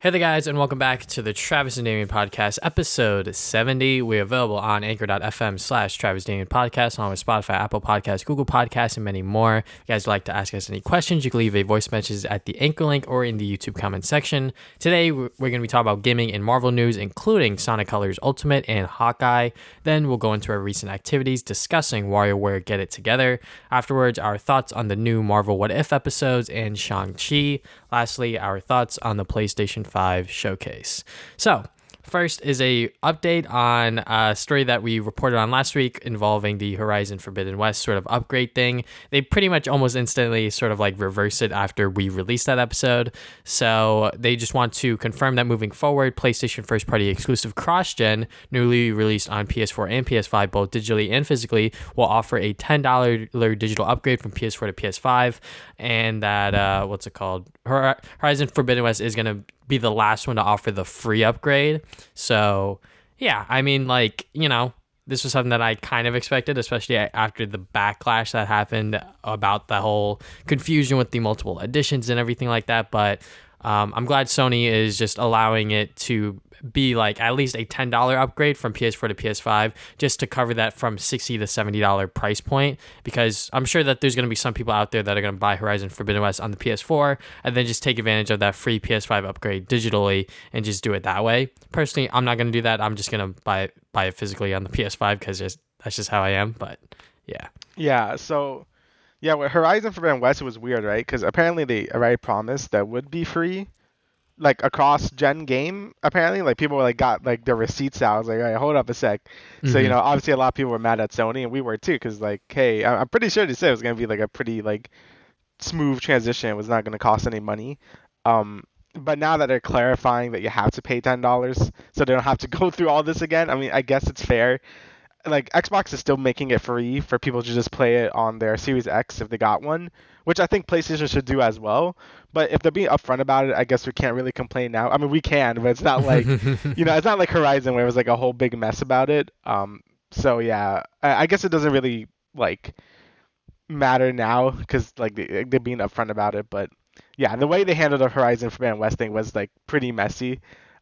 Hey there, guys, and welcome back to the Travis and Damian podcast, episode 70. We're available on anchor.fm/Travis Damian podcast, along with Spotify, Apple Podcasts, Google Podcasts, and many more. If you guys would like to ask us any questions, you can leave a voice message at the anchor link or in the YouTube comment section. Today, we're going to be talking about gaming and Marvel news, including Sonic Colors Ultimate and Hawkeye. Then we'll go into our recent activities, discussing WarioWare Get It Together. Afterwards, our thoughts on the new Marvel What If episodes and Shang-Chi. Lastly, our thoughts on the PlayStation 5 showcase. So, first is a update on a story that we reported on last week involving the Horizon Forbidden West sort of upgrade thing. They pretty much almost instantly sort of like reversed it after we released that episode. So they just want to confirm that moving forward, PlayStation first party exclusive cross-gen, newly released on PS4 and PS5, both digitally and physically, will offer a $10 digital upgrade from PS4 to PS5. And that, Horizon Forbidden West is going to be the last one to offer the free upgrade. So, yeah, I mean, like, you know, this was something that I kind of expected, especially after the backlash that happened about the whole confusion with the multiple editions and everything like that. But I'm glad Sony is just allowing it to be like at least a $10 upgrade from PS4 to PS5 just to cover that from $60 to $70 price point, because I'm sure that there's going to be some people out there that are going to buy Horizon Forbidden West on the PS4 and then just take advantage of that free PS5 upgrade digitally and just do it that way. Personally, I'm not going to do that. I'm just going to buy it physically on the PS5 because that's just how I am. But yeah. Yeah, so with Horizon Forbidden West, it was weird, right? Because apparently they already promised that would be free, like a cross-gen game. Apparently, like people were like got like their receipts out. I was like, all right, hold up a sec. So obviously a lot of people were mad at Sony, and we were too, because like, hey, I'm pretty sure they said it was gonna be like a pretty like smooth transition. It was not gonna cost any money. But now that they're clarifying that you have to pay $10, so they don't have to go through all this again. I mean, I guess it's fair. Like Xbox is still making it free for people to just play it on their Series X if they got one, which I think PlayStation should do as well. But if they're being upfront about it, I guess we can't really complain now. I mean, we can, but it's not like it's not like Horizon where it was like a whole big mess about it. So yeah, I guess it doesn't really like matter now because like they're being upfront about it. But yeah, the way they handled the Horizon Forbidden West thing was like pretty messy.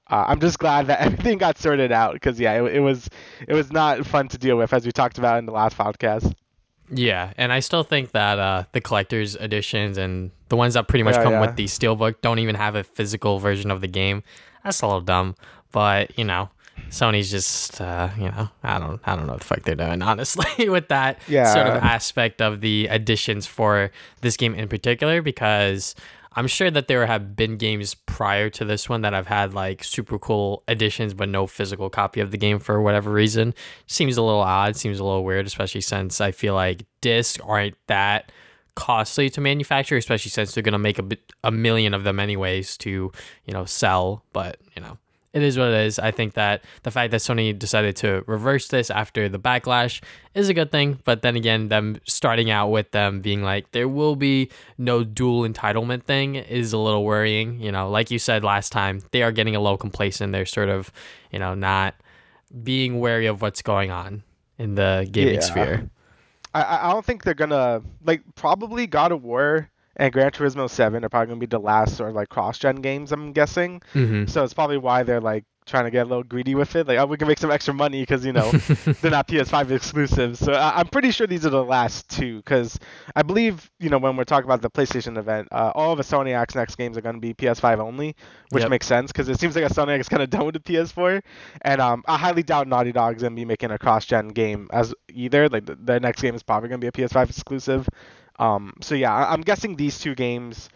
I'm just glad that everything got sorted out because it was not fun to deal with, as we talked about in the last podcast. Yeah, and I still think that the collector's editions and the ones that pretty much come with the steelbook don't even have a physical version of the game. That's a little dumb, but Sony's just I don't know what the fuck they're doing, honestly, with that sort of aspect of the editions for this game in particular, because I'm sure that there have been games prior to this one that have had like super cool editions but no physical copy of the game for whatever reason. Seems a little odd, seems a little weird, especially since I feel like discs aren't that costly to manufacture, especially since they're going to make a million of them anyways to, sell. But, it is what it is. I think that the fact that Sony decided to reverse this after the backlash is a good thing. But then again, them starting out with them being like, there will be no dual entitlement thing is a little worrying. Like you said last time, they are getting a little complacent. They're sort of, not being wary of what's going on in the gaming sphere. I don't think they're going to, probably God of War and Gran Turismo 7 are probably going to be the last sort of like cross-gen games, I'm guessing. So it's probably why they're like trying to get a little greedy with it. Like, oh, we can make some extra money because, they're not PS5 exclusives. So I'm pretty sure these are the last two because I believe, when we're talking about the PlayStation event, all of the Sony X next games are going to be PS5 only, which makes sense because it seems like a Sony X kind of done with the PS4. And I highly doubt Naughty Dog's going to be making a cross-gen game as either. Like, the next game is probably going to be a PS5 exclusive. So yeah, I'm guessing these two games,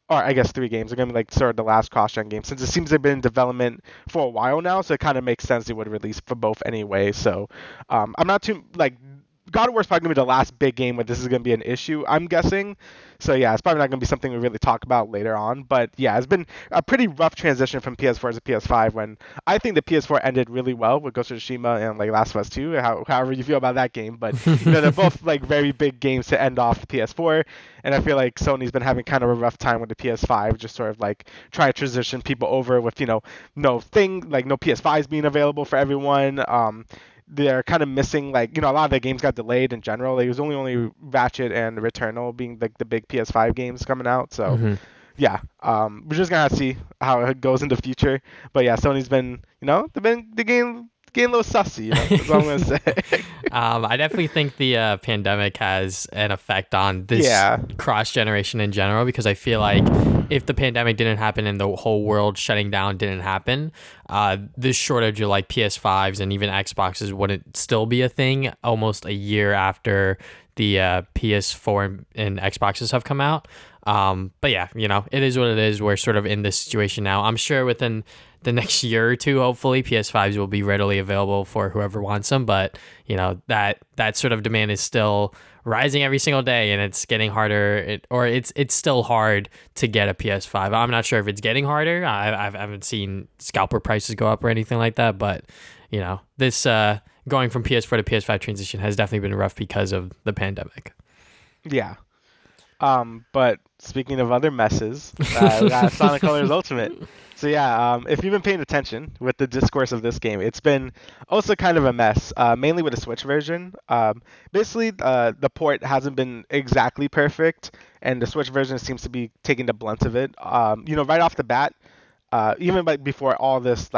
or I guess three games, are going to be like sort of the last cross-gen game since it seems they've been in development for a while now, so it kind of makes sense they would release for both anyway. So I'm not too, like, God of War is probably going to be the last big game where this is going to be an issue, I'm guessing. So yeah, it's probably not going to be something we really talk about later on. But yeah, it's been a pretty rough transition from PS4 to PS5 when I think the PS4 ended really well with Ghost of Tsushima and like Last of Us 2, however you feel about that game. But they're both like very big games to end off the PS4. And I feel like Sony's been having kind of a rough time with the PS5, just sort of like trying to transition people over with, no PS5s being available for everyone. They're kind of missing, like, a lot of the games got delayed in general. Like, it was only Ratchet and Returnal being like the big PS5 games coming out. So yeah, we're just gonna have to see how it goes in the future. But yeah, Sony's been, they're getting a little sussy, That's all I'm gonna say. I definitely think the pandemic has an effect on this Yeah, cross generation in general because I feel like if the pandemic didn't happen and the whole world shutting down didn't happen, this shortage of like PS5s and even Xboxes wouldn't still be a thing almost a year after the PS4 and Xboxes have come out. But yeah, it is what it is. We're sort of in this situation now. I'm sure within the next year or two, hopefully, PS5s will be readily available for whoever wants them. But that sort of demand is still rising every single day, and it's getting harder. It's still hard to get a PS5. I'm not sure if it's getting harder. I haven't seen scalper prices go up or anything like that. But this going from PS4 to PS5 transition has definitely been rough because of the pandemic. yeah. But speaking of other messes, we got Sonic Colors Ultimate. So yeah, if you've been paying attention with the discourse of this game, it's been also kind of a mess, mainly with the Switch version. Basically, the port hasn't been exactly perfect, and the Switch version seems to be taking the blunt of it. Right off the bat, even before all this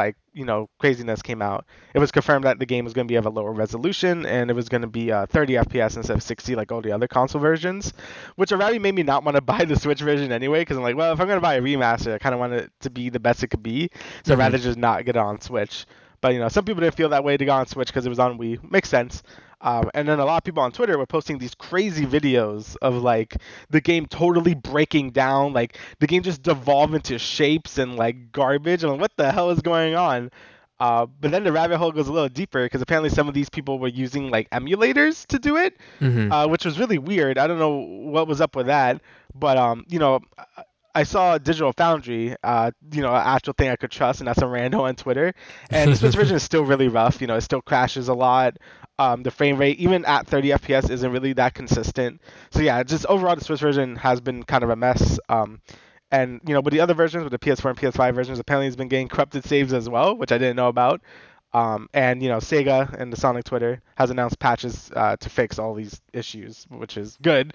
craziness came out, it was confirmed that the game was going to be of a lower resolution and it was going to be 30 FPS instead of 60 like all the other console versions, which already made me not want to buy the Switch version anyway because I'm like, well, if I'm going to buy a remaster, I kind of want it to be the best it could be, so I'd rather just not get it on Switch. But some people didn't feel that way to go on Switch because it was on Wii. Makes sense. And then a lot of people on Twitter were posting these crazy videos of like the game totally breaking down, like the game just devolved into shapes and like garbage. I'm like, what the hell is going on? But then the rabbit hole goes a little deeper because apparently some of these people were using like emulators to do it, which was really weird. I don't know what was up with that, but I saw Digital Foundry, an actual thing I could trust, and that's a rando on Twitter. And the Switch version is still really rough. It still crashes a lot. The frame rate, even at 30 FPS, isn't really that consistent. So yeah, just overall, the Switch version has been kind of a mess. And with the other versions, with the PS4 and PS5 versions, apparently it's been getting corrupted saves as well, which I didn't know about. And Sega and the Sonic Twitter has announced patches to fix all these issues, which is good.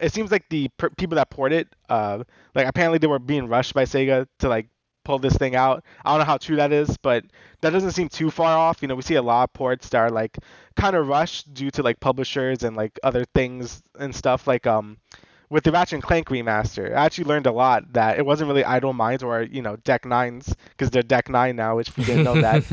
It seems like the people that port it, apparently they were being rushed by Sega to like pull this thing out. I don't know how true that is, but that doesn't seem too far off. We see a lot of ports that are like kind of rushed due to like publishers and like other things and stuff like with the Ratchet and Clank remaster, I actually learned a lot that it wasn't really Idle Minds or Deck Nines because they're Deck Nine now, which we didn't know that.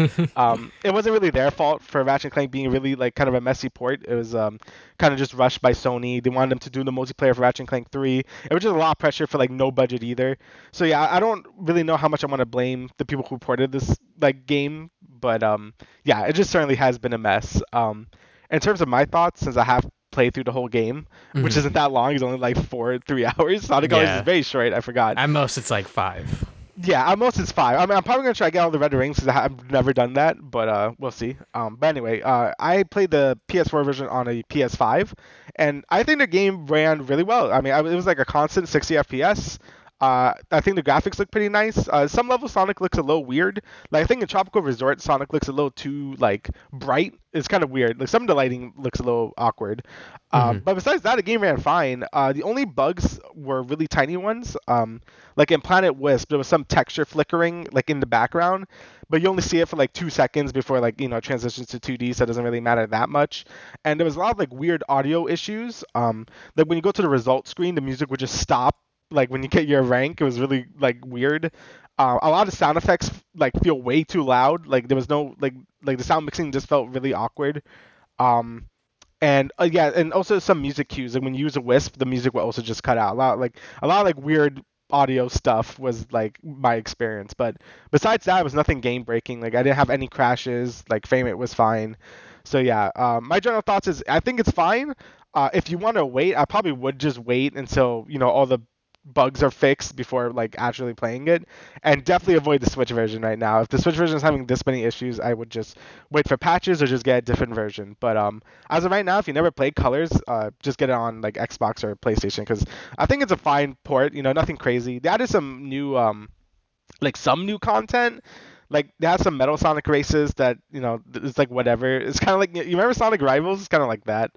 It wasn't really their fault for Ratchet and Clank being really like kind of a messy port. It was kind of just rushed by Sony. They wanted them to do the multiplayer for Ratchet and Clank 3. It was just a lot of pressure for like no budget either. So yeah, I don't really know how much I want to blame the people who ported this like game, but yeah, it just certainly has been a mess. In terms of my thoughts, since I have played through the whole game, which isn't that long. It's only like 3 hours. Sonic Colors is very short. I forgot. At most, it's like 5. Yeah, at most it's 5. I mean, I'm probably gonna try to get all the red rings because I've never done that, but we'll see. But anyway, I played the PS4 version on a PS5, and I think the game ran really well. I mean, it was like a constant 60 FPS. I think the graphics look pretty nice. Some levels Sonic looks a little weird. Like I think in Tropical Resort Sonic looks a little too like bright. It's kind of weird. Like some of the lighting looks a little awkward. But besides that, the game ran fine. The only bugs were really tiny ones. Like in Planet Wisp, there was some texture flickering like in the background, but you only see it for like 2 seconds before like it transitions to 2D, so it doesn't really matter that much. And there was a lot of like weird audio issues. Like when you go to the result screen, the music would just stop like when you get your rank. It was really like weird. A lot of sound effects like feel way too loud. Like there was no like the sound mixing just felt really awkward. And yeah, and also some music cues. Like when you use a wisp, the music will also just cut out. A lot of like weird audio stuff was like my experience. But besides that, it was nothing game breaking. Like I didn't have any crashes. Like frame rate was fine. So yeah, my general thoughts is I think it's fine. If you want to wait, I probably would just wait until all the bugs are fixed before like actually playing it, and definitely avoid the Switch version right now. If the Switch version is having this many issues, I would just wait for patches or just get a different version. But as of right now, if you never played Colors, just get it on like Xbox or PlayStation because I think it's a fine port. Nothing crazy. They added some new some new content. Like they have some Metal Sonic races that it's like whatever. It's kind of like, you remember Sonic Rivals? It's kind of like that.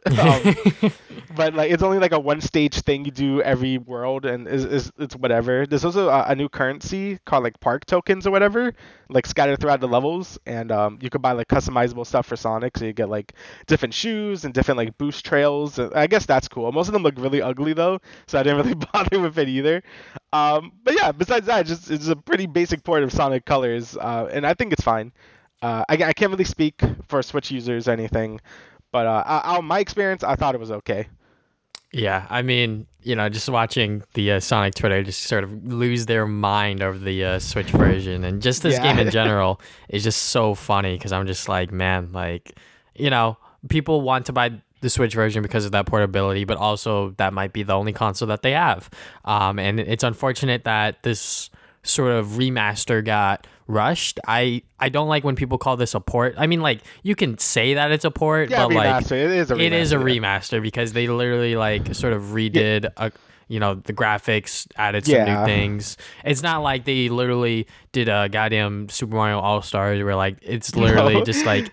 But like it's only like a one stage thing you do every world, and is it's whatever. There's also a new currency called like park tokens or whatever, like scattered throughout the levels, and you could buy like customizable stuff for Sonic, so you get like different shoes and different like boost trails. I guess that's cool. Most of them look really ugly though, so I didn't really bother with it either. But yeah, besides that, just it's a pretty basic port of Sonic Colors, and I think it's fine. I can't really speak for Switch users or anything, but my experience, I thought it was okay. Yeah, I mean, just watching the Sonic Twitter just sort of lose their mind over the Switch version, and just this game in general is just so funny because I'm just like, man, like, people want to buy the Switch version because of that portability, but also that might be the only console that they have. And it's unfortunate that this sort of remaster got rushed. I don't like when people call this a port. I mean, like, you can say that it's a port, but like it is a remaster because they literally like sort of redid the graphics, added some new things. It's not like they literally did a goddamn Super Mario All-Stars where like it's literally just like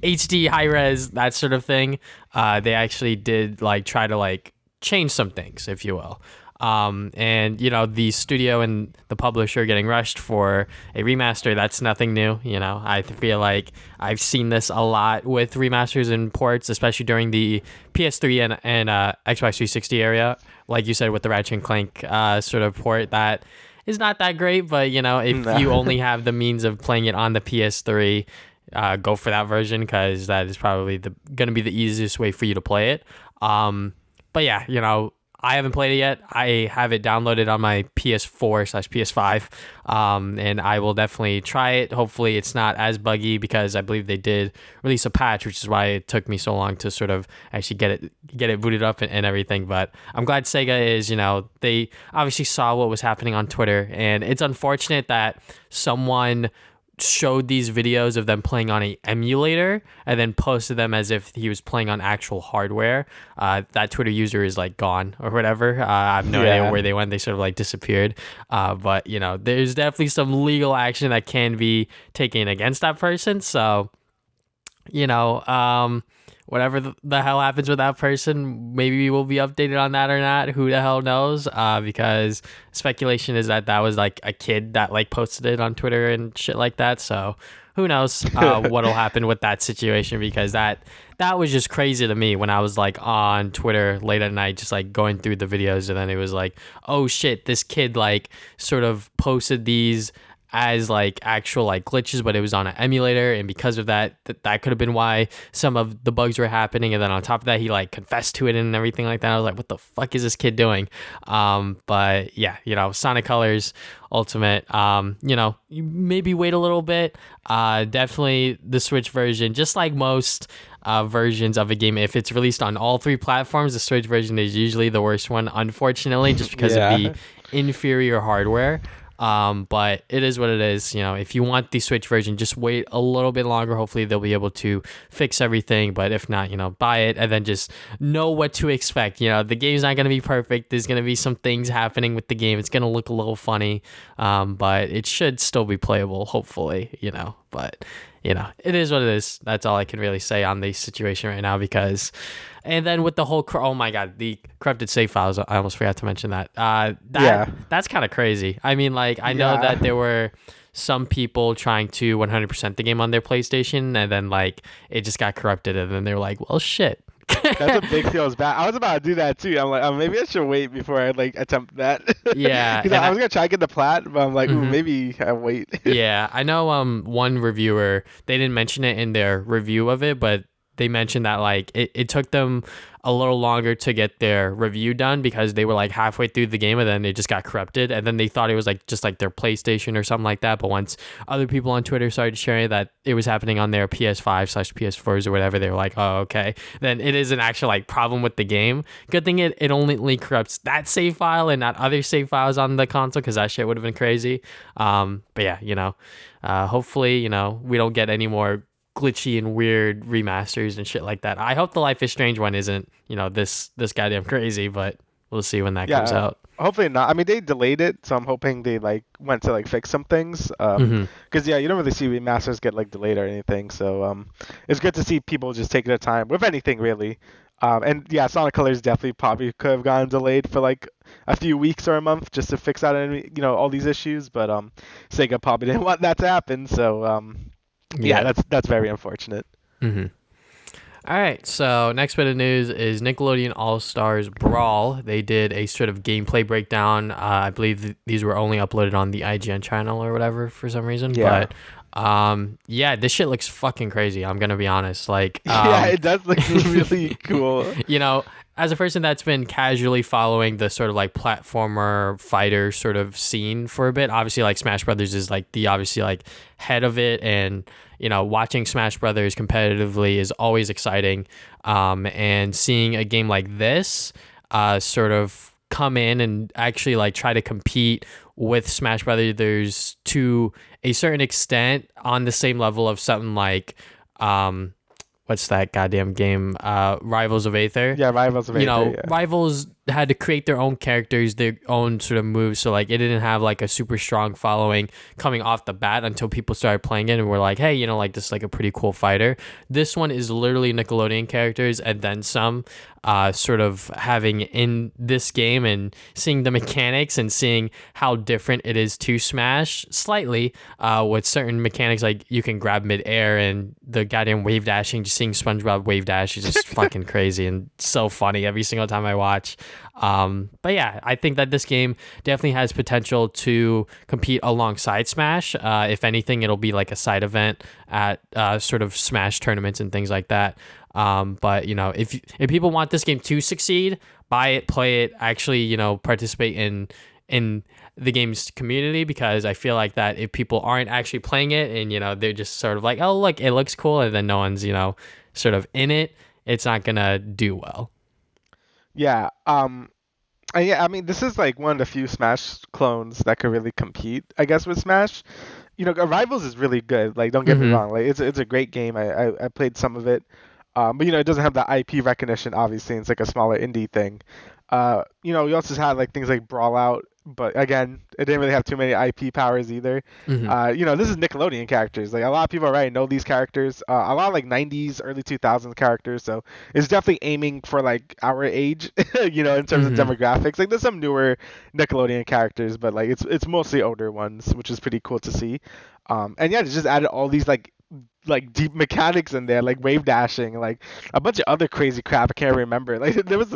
HD high res, that sort of thing. They actually did like try to like change some things, if you will. And the studio and the publisher getting rushed for a remaster, that's nothing new. I feel like I've seen this a lot with remasters and ports, especially during the PS3 and Xbox 360 area, like you said with the Ratchet and Clank sort of port that is not that great, but if you only have the means of playing it on the PS3, go for that version because that is probably gonna be the easiest way for you to play it. But yeah, I haven't played it yet. I have it downloaded on my PS4/PS5, and I will definitely try it. Hopefully it's not as buggy because I believe they did release a patch, which is why it took me so long to sort of actually get it booted up and everything. But I'm glad Sega is, they obviously saw what was happening on Twitter, and it's unfortunate that someone showed these videos of them playing on a emulator and then posted them as if he was playing on actual hardware. That Twitter user is like gone or whatever. I have no idea where they went. They sort of like disappeared. But there's definitely some legal action that can be taken against that person. So, whatever the hell happens with that person, maybe we'll be updated on that or not. Who the hell knows? Because speculation is that was like a kid that like posted it on Twitter and shit like that. So who knows what'll happen with that situation, because that was just crazy to me when I was like on Twitter late at night, just like going through the videos, and then it was like, oh shit, this kid like sort of posted these as like actual like glitches, but it was on an emulator, and because of that could have been why some of the bugs were happening. And then on top of that, he like confessed to it and everything like that. I was like, what the fuck is this kid doing? But yeah, Sonic Colors Ultimate, maybe wait a little bit. Definitely the Switch version, just like most versions of a game, if it's released on all three platforms, the Switch version is usually the worst one, unfortunately, just because of the inferior hardware. But it is what it is. If you want the Switch version, just wait a little bit longer. Hopefully they'll be able to fix everything, but if not, buy it and then just know what to expect. The game's not going to be perfect. There's going to be some things happening with the game. It's going to look a little funny, but it should still be playable, hopefully, but it is what it is. That's all I can really say on the situation right now, and then with the whole, oh my God, the corrupted save files, I almost forgot to mention that. That's kind of crazy. I mean, like, I know that there were some people trying to 100% the game on their PlayStation, and then like it just got corrupted, and then they're like, well, shit. That's a big feels bad. I was about to do that too. I'm like, oh, maybe I should wait before I like attempt that. Yeah, because I was gonna try to get the plat, but I'm like, ooh, maybe I wait. Yeah, I know. One reviewer, they didn't mention it in their review of it, but they mentioned that like it took them a little longer to get their review done because they were like halfway through the game and then it just got corrupted, and then they thought it was like just like their PlayStation or something like that. But once other people on Twitter started sharing that it was happening on their PS5/PS4s or whatever, they were like, oh, okay, then it is an actual like problem with the game. Good thing it only corrupts that save file and not other save files on the console, because that shit would have been crazy. But yeah, hopefully we don't get any more glitchy and weird remasters and shit like that. I hope the Life is Strange one isn't, this goddamn crazy, but we'll see when that comes Yeah, out. hopefully not. I mean, they delayed it, so I'm hoping they like went to like fix some things. Hmm. Because yeah, you don't really see remasters get like delayed or anything. So it's good to see people just take their time with anything really. And yeah, Sonic Colors definitely probably could have gotten delayed for like a few weeks or a month just to fix out any all these issues. But Sega probably didn't want that to happen. So yeah, Yeah. that's very unfortunate. Hmm. All right, so next bit of news is Nickelodeon All Stars Brawl. They did a sort of gameplay breakdown. I believe these were only uploaded on the IGN channel or whatever for some reason. Yeah. But yeah, this shit looks fucking crazy. I'm gonna be honest. Like, Yeah, it does look really cool. you know, as a person that's been casually following the sort of like platformer fighter sort of scene for a bit, obviously like Smash Brothers is like the obviously like head of it, and watching Smash Brothers competitively is always exciting. And seeing a game like this sort of come in and actually like try to compete with Smash Brothers to a certain extent on the same level of something like what's that goddamn game? Rivals of Aether. Yeah, Rivals of Aether. Yeah. Rivals had to create their own characters, their own sort of moves. So like it didn't have like a super strong following coming off the bat until people started playing it and were like, hey, like this is like a pretty cool fighter. This one is literally Nickelodeon characters and then some. Sort of having in this game and seeing the mechanics and seeing how different it is to Smash slightly with certain mechanics, like you can grab midair and the goddamn wave dashing. Just seeing SpongeBob wave dash is just fucking crazy and so funny every single time I watch. But yeah, I think that this game definitely has potential to compete alongside Smash. If anything, it'll be like a side event at sort of Smash tournaments and things like that. But if people want this game to succeed, buy it, play it, actually, participate in the game's community, because I feel like that if people aren't actually playing it and they're just sort of like, oh look, it looks cool, and then no one's sort of in it, it's not gonna do well. Yeah. Yeah. I mean, this is like one of the few Smash clones that could really compete, I guess, with Smash. Rivals is really good. Like, don't get me Mm-hmm. wrong. Like, it's a great game. I played some of it. But it doesn't have the IP recognition. Obviously, it's like a smaller indie thing. We also had like things like Brawl Out, but again, it didn't really have too many IP powers either. Mm-hmm. This is Nickelodeon characters. Like a lot of people already know these characters. A lot of like 90s, early 2000s characters. So it's definitely aiming for like our age, in terms of Mm-hmm. demographics. Like there's some newer Nickelodeon characters, but like it's mostly older ones, which is pretty cool to see. And yeah, they just added all these like deep mechanics in there, like wave dashing, like a bunch of other crazy crap I can't remember. Like there was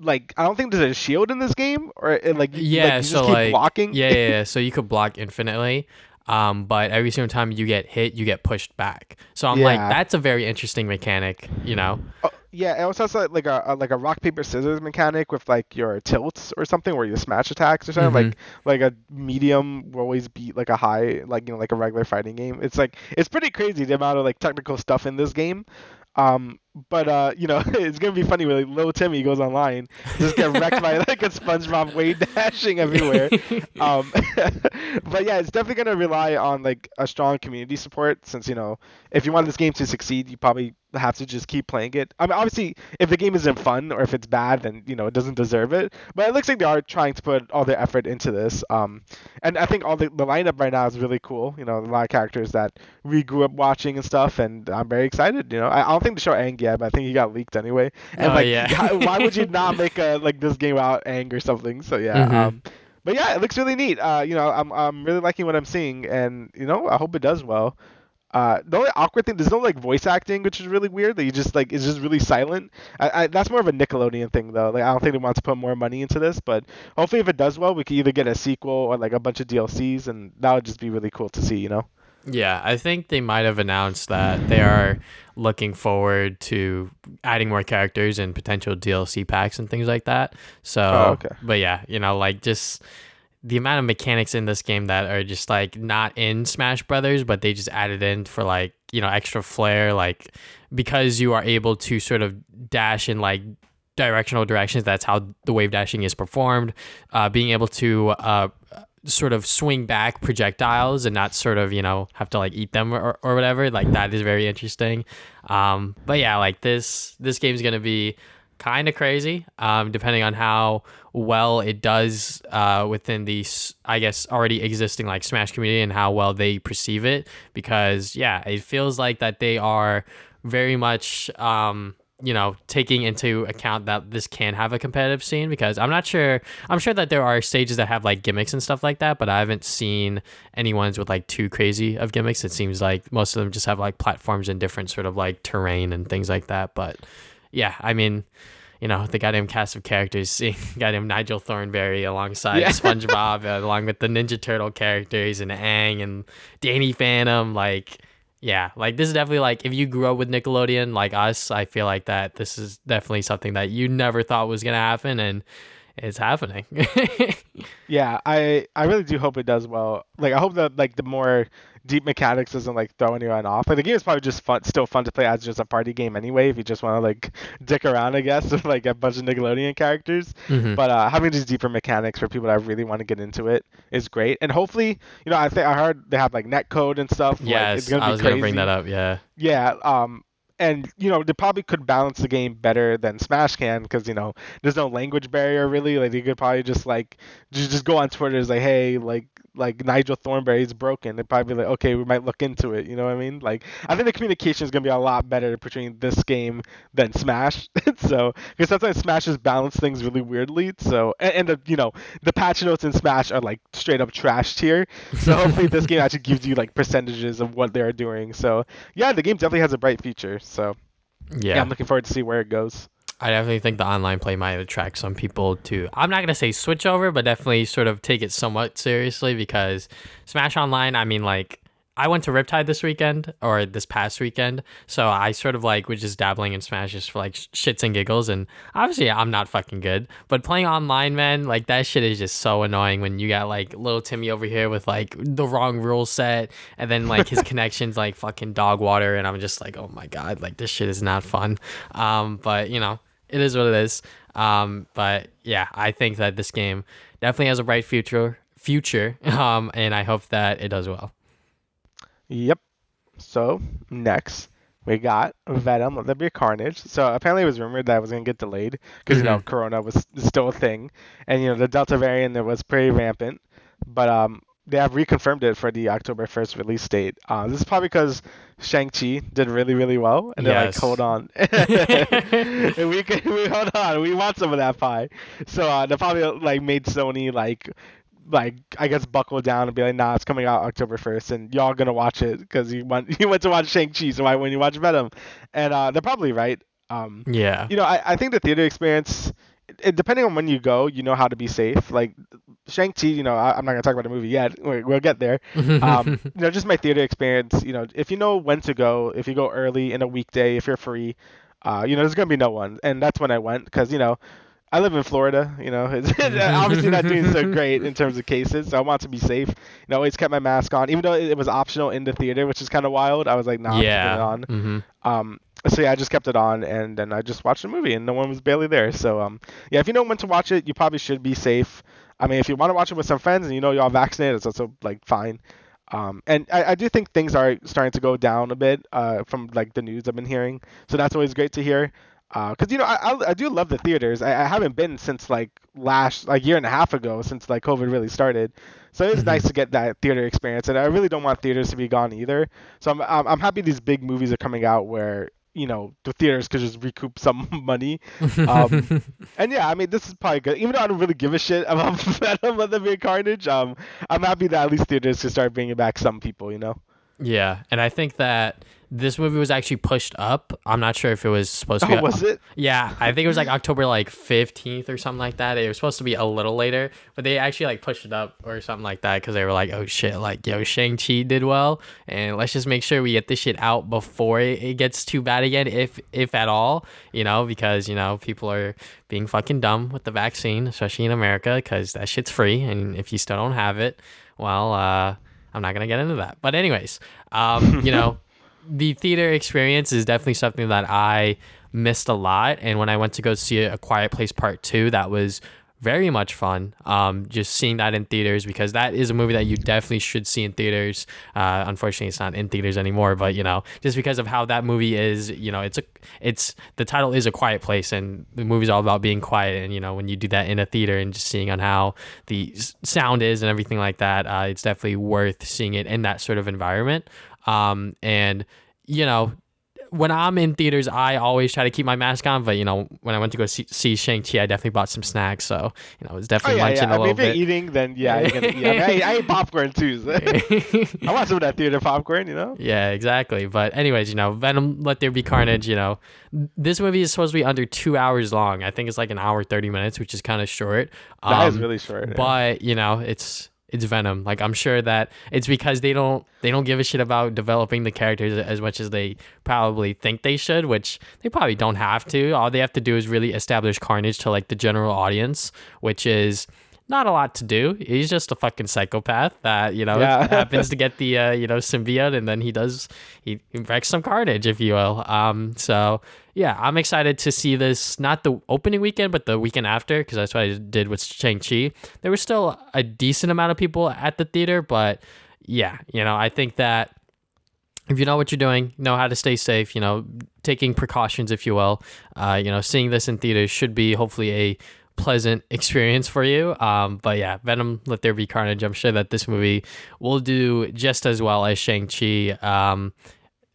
like I don't think there's a shield in this game, or like Yeah, you just so keep like blocking. yeah, so you could block infinitely. But every single time you get hit, you get pushed back. So I'm like, Yeah. that's a very interesting mechanic. Oh, yeah, it also has like a rock paper scissors mechanic with like your tilts or something where you smash attacks or something. Mm-hmm. Like a medium will always beat like a high, like like a regular fighting game. It's pretty crazy the amount of like technical stuff in this game. Um, but it's gonna be funny when like, little Timmy goes online, just get wrecked by like a SpongeBob wave dashing everywhere. Um, but yeah, it's definitely gonna rely on like a strong community support, since if you want this game to succeed, you probably have to just keep playing it. I mean, obviously, if the game isn't fun or if it's bad, then it doesn't deserve it. But it looks like they are trying to put all their effort into this. And I think all the lineup right now is really cool. A lot of characters that we grew up watching and stuff, and I'm very excited. I don't think the show Aang yet, but I think he got leaked anyway. And Oh like, yeah. why would you not make a like this game out Aang or something? So yeah. Mm-hmm. But yeah, it looks really neat. I'm really liking what I'm seeing, and I hope it does well. The only awkward thing, there's no like voice acting, which is really weird. That you just like it's just really silent. That's more of a Nickelodeon thing though. Like I don't think they want to put more money into this, but hopefully if it does well, we could either get a sequel or like a bunch of DLCs, and that would just be really cool to see. Yeah, I think they might have announced that they are looking forward to adding more characters and potential DLC packs and things like that. Oh, So, okay. but yeah, like just the amount of mechanics in this game that are just like not in Smash Brothers, but they just added in for like, extra flair, like because you are able to sort of dash in like directional directions. That's how the wave dashing is performed. Being able to sort of swing back projectiles and not sort of have to like eat them or whatever, like that is very interesting. But yeah, like this game's gonna be kind of crazy, depending on how well it does within the, I guess, already existing like Smash community and how well they perceive it. Because yeah, it feels like that they are very much taking into account that this can have a competitive scene, because I'm sure that there are stages that have like gimmicks and stuff like that, but I haven't seen any ones with like too crazy of gimmicks. It seems like most of them just have like platforms and different sort of like terrain and things like that. But yeah, I mean, the goddamn cast of characters, seeing goddamn Nigel Thornberry alongside SpongeBob, along with the Ninja Turtle characters and Aang and Danny Phantom, like, yeah, like this is definitely like, if you grew up with Nickelodeon like us, I feel like that this is definitely something that you never thought was gonna happen, and it's happening. Yeah, I really do hope it does well. Like I hope that like the more deep mechanics doesn't like throw anyone off. Like the game is probably just still fun to play as just a party game anyway, if you just want to like dick around, I guess, with like a bunch of Nickelodeon characters. Mm-hmm. But having these deeper mechanics for people that really want to get into it is great. And hopefully, I heard they have like netcode and stuff. Yes, like, it's gonna be I was crazy. gonna bring that up. Yeah. Yeah. And they probably could balance the game better than Smash can, because there's no language barrier really. Like they could probably just like just go on Twitter, is like, hey, like Nigel Thornberry is broken. They'd probably be like, okay, we might look into it. You know what I mean? Like I think the communication is gonna be a lot better between this game than Smash. So because sometimes Smash just balance things really weirdly. So and the patch notes in Smash are like straight up trash tier. So hopefully this game actually gives you like percentages of what they're doing. So yeah, the game definitely has a bright future. So yeah, I'm looking forward to see where it goes. I definitely think the online play might attract some people to, I'm not going to say switch over, but definitely sort of take it somewhat seriously, because Smash Online, I mean, like, I went to Riptide this past weekend, so I sort of like was just dabbling in Smash just for like shits and giggles, and obviously I'm not fucking good, but playing online, man, like that shit is just so annoying when you got like little Timmy over here with like the wrong rule set, and then like his connection's like fucking dog water, and I'm just like, oh my god, like this shit is not fun. But it is what it is. But yeah, I think that this game definitely has a bright future, and I hope that it does well. Yep. So next we got Venom: Let There Be Carnage. So apparently it was rumored that it was gonna get delayed because Corona was still a thing, and the Delta variant that was pretty rampant. But they have reconfirmed it for the October 1st release date. This is probably because Shang-Chi did really, really well, and they're like, hold on, we hold on, we want some of that pie. So they probably like made Sony like I guess buckle down and be like, nah, it's coming out October 1st, and y'all gonna watch it because you went to watch Shang-Chi, so why wouldn't you watch Venom? And they're probably right. Yeah. I think the theater experience, depending on when you go, how to be safe. Like Shang-Chi, I'm not gonna talk about the movie yet. We'll get there. Just my theater experience. If you know when to go, if you go early in a weekday, if you're free, there's gonna be no one, and that's when I went because I live in Florida, it's obviously not doing so great in terms of cases, so I want to be safe. I always kept my mask on, even though it was optional in the theater, which is kind of wild. I was like, nah, I'm just putting it on. Mm-hmm. So yeah, I just kept it on, and then I just watched the movie, and no one was barely there. So yeah, if you know when to watch it, you probably should be safe. I mean, if you want to watch it with some friends and you're all vaccinated, it's also like fine. And I do think things are starting to go down a bit from like the news I've been hearing, so that's always great to hear. Because I do love the theaters. I haven't been since like last year and a half ago, since like COVID really started. So it's nice to get that theater experience, and I really don't want theaters to be gone either. So I'm happy these big movies are coming out where the theaters could just recoup some money. And yeah, I mean this is probably good. Even though I don't really give a shit about Venom: Let There Be Carnage, I'm happy that at least theaters can start bringing back some people. Yeah, and I think that this movie was actually pushed up. I'm not sure if it was supposed to be. Oh, was it? Yeah, I think it was like October like 15th or something like that. It was supposed to be a little later, but they actually like pushed it up or something like that because they were like, oh shit, like yo, Shang-Chi did well, and let's just make sure we get this shit out before it gets too bad again, if at all, because people are being fucking dumb with the vaccine, especially in America, because that shit's free, and if you still don't have it, well, I'm not gonna get into that. But anyways, the theater experience is definitely something that I missed a lot. And when I went to go see A Quiet Place Part 2, that was very much fun. Just seeing that in theaters, because that is a movie that you definitely should see in theaters. Unfortunately, it's not in theaters anymore, but just because of how that movie is, it's the title is A Quiet Place, and the movie's all about being quiet. And when you do that in a theater and just seeing on how the sound is and everything like that, it's definitely worth seeing it in that sort of environment. And when I'm in theaters, I always try to keep my mask on. But when I went to go see Shang-Chi, I definitely bought some snacks. So I was definitely munching a little if you're bit. eating, then yeah, you're gonna eat. I ate popcorn too. So. I want some of that theater popcorn. Yeah, exactly. But anyways, Venom: Let There Be Carnage. This movie is supposed to be under 2 hours long. I think it's like an hour 30 minutes, which is kind of short. That is really short. But it's Venom. Like, I'm sure that it's because they don't give a shit about developing the characters as much as they probably think they should, which they probably don't have to. All they have to do is really establish Carnage to like the general audience, which is not a lot to do. He's just a fucking psychopath that happens to get the symbiote, and then he wrecks some carnage, if you will. So yeah, I'm excited to see this, not the opening weekend, but the weekend after, because that's what I did with Shang-Chi. There was still a decent amount of people at the theater, but yeah, I think that if you know what you're doing, know how to stay safe, taking precautions, if you will, seeing this in theaters should be hopefully a pleasant experience for you. But yeah, Venom: Let There Be Carnage. I'm sure that this movie will do just as well as Shang-Chi.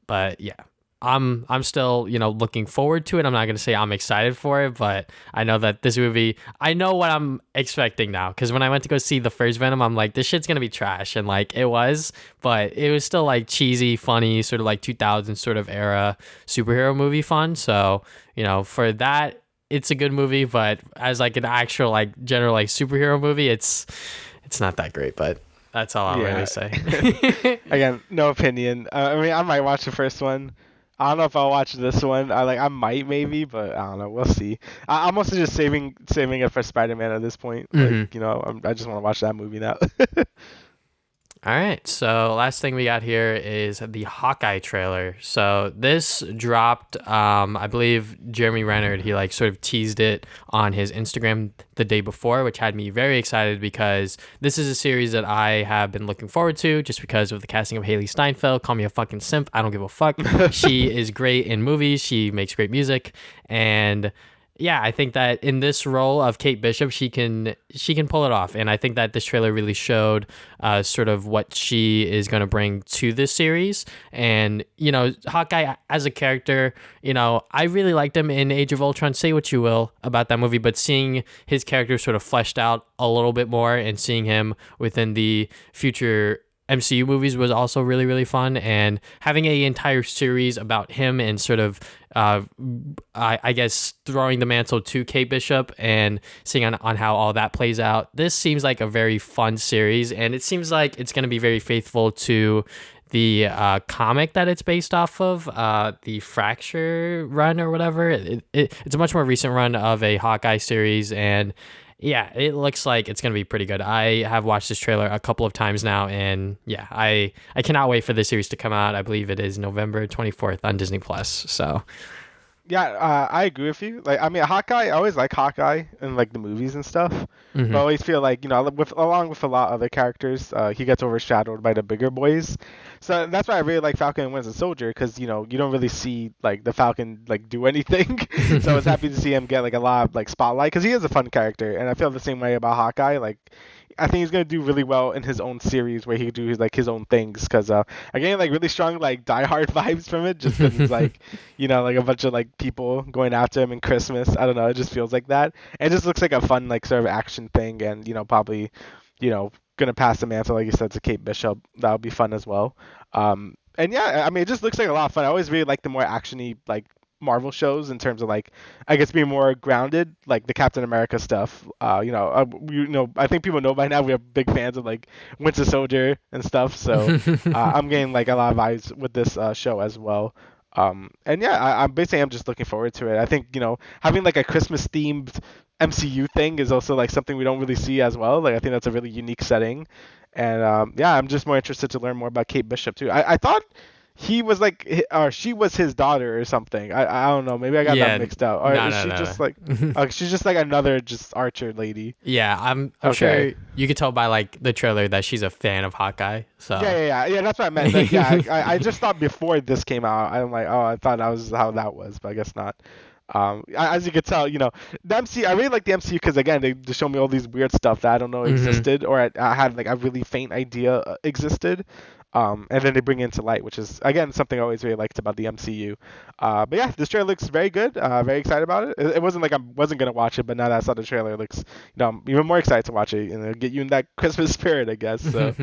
But yeah, I'm still looking forward to it. I'm not gonna say I'm excited for it, but I know that this movie, I know what I'm expecting now, because when I went to go see the first Venom, I'm like, this shit's gonna be trash, and like it was, but it was still like cheesy, funny, sort of like 2000s sort of era superhero movie fun. So for that, it's a good movie, but as like an actual like general like superhero movie, it's not that great. But that's all I'll really say. Again, no opinion. I mean, I might watch the first one. I don't know if I'll watch this one. I might maybe, but I don't know. We'll see. I'm also just saving it for Spider-Man at this point. Mm-hmm. Like I just want to watch that movie now. All right, so last thing we got here is the Hawkeye trailer. So this dropped, I believe Jeremy Renner, he like sort of teased it on his Instagram the day before, which had me very excited, because this is a series that I have been looking forward to just because of the casting of Haley Steinfeld. Call me a fucking simp, I don't give a fuck. She is great in movies, she makes great music, and yeah, I think that in this role of Kate Bishop, she can pull it off, and I think that this trailer really showed sort of what she is going to bring to this series. And Hawkeye as a character, I really liked him in Age of Ultron. Say what you will about that movie, but seeing his character sort of fleshed out a little bit more, and seeing him within the future MCU movies was also really, really fun. And having an entire series about him and sort of I guess throwing the mantle to Kate Bishop and seeing on how all that plays out, this seems like a very fun series, and it seems like it's going to be very faithful to the comic that it's based off of, the Fracture run or whatever. It's a much more recent run of a Hawkeye series, and yeah, it looks like it's going to be pretty good. I have watched this trailer a couple of times now, and yeah, I cannot wait for this series to come out. I believe it is November 24th on Disney+. So yeah, I agree with you. Like, I mean, Hawkeye, I always like Hawkeye in like the movies and stuff. Mm-hmm. But I always feel like, along with a lot of other characters, he gets overshadowed by the bigger boys. So that's why I really like Falcon and Winter Soldier, because you don't really see like the Falcon like do anything. So I was happy to see him get like a lot of like spotlight, because he is a fun character, and I feel the same way about Hawkeye. Like, I think he's gonna do really well in his own series where he could do his own things, because I getting like really strong like Die Hard vibes from it, just because it's like like a bunch of like people going after him in Christmas. I don't know, it just feels like that. It just looks like a fun like sort of action thing, and probably gonna pass the mantle, like you said, to Kate Bishop. That'll be fun as well. And yeah, I mean, it just looks like a lot of fun. I always really like the more actiony like Marvel shows, in terms of like, I guess, being more grounded, like the Captain America stuff. I think people know by now we are big fans of like Winter Soldier and stuff. So I'm getting like a lot of vibes with this show as well. And yeah, I'm just looking forward to it. I think having like a Christmas themed MCU thing is also like something we don't really see as well. Like, I think that's a really unique setting. And yeah, I'm just more interested to learn more about Kate Bishop too. I thought he was like, or she was his daughter or something. I don't know. Maybe I got that Yeah, mixed up. Or no, is no, she no, just like, no. she's just like another just archer lady? Yeah, I'm Okay. sure you could tell by like the trailer that she's a fan of Hawkeye. So Yeah. That's what I meant. Like, yeah, I just thought before this came out, I'm like, oh, I thought that was how that was, but I guess not. As you could tell, the MCU. I really like the MCU because again, they show me all these weird stuff that I don't know hmm existed, or I had like a really faint idea existed. And then they bring it into light, which is again something I always really liked about the MCU. But yeah, this trailer looks very good. Very excited about it. It wasn't like I wasn't gonna watch it, but now that I saw the trailer, it looks, I'm even more excited to watch it and it'll get you in that Christmas spirit, I guess. So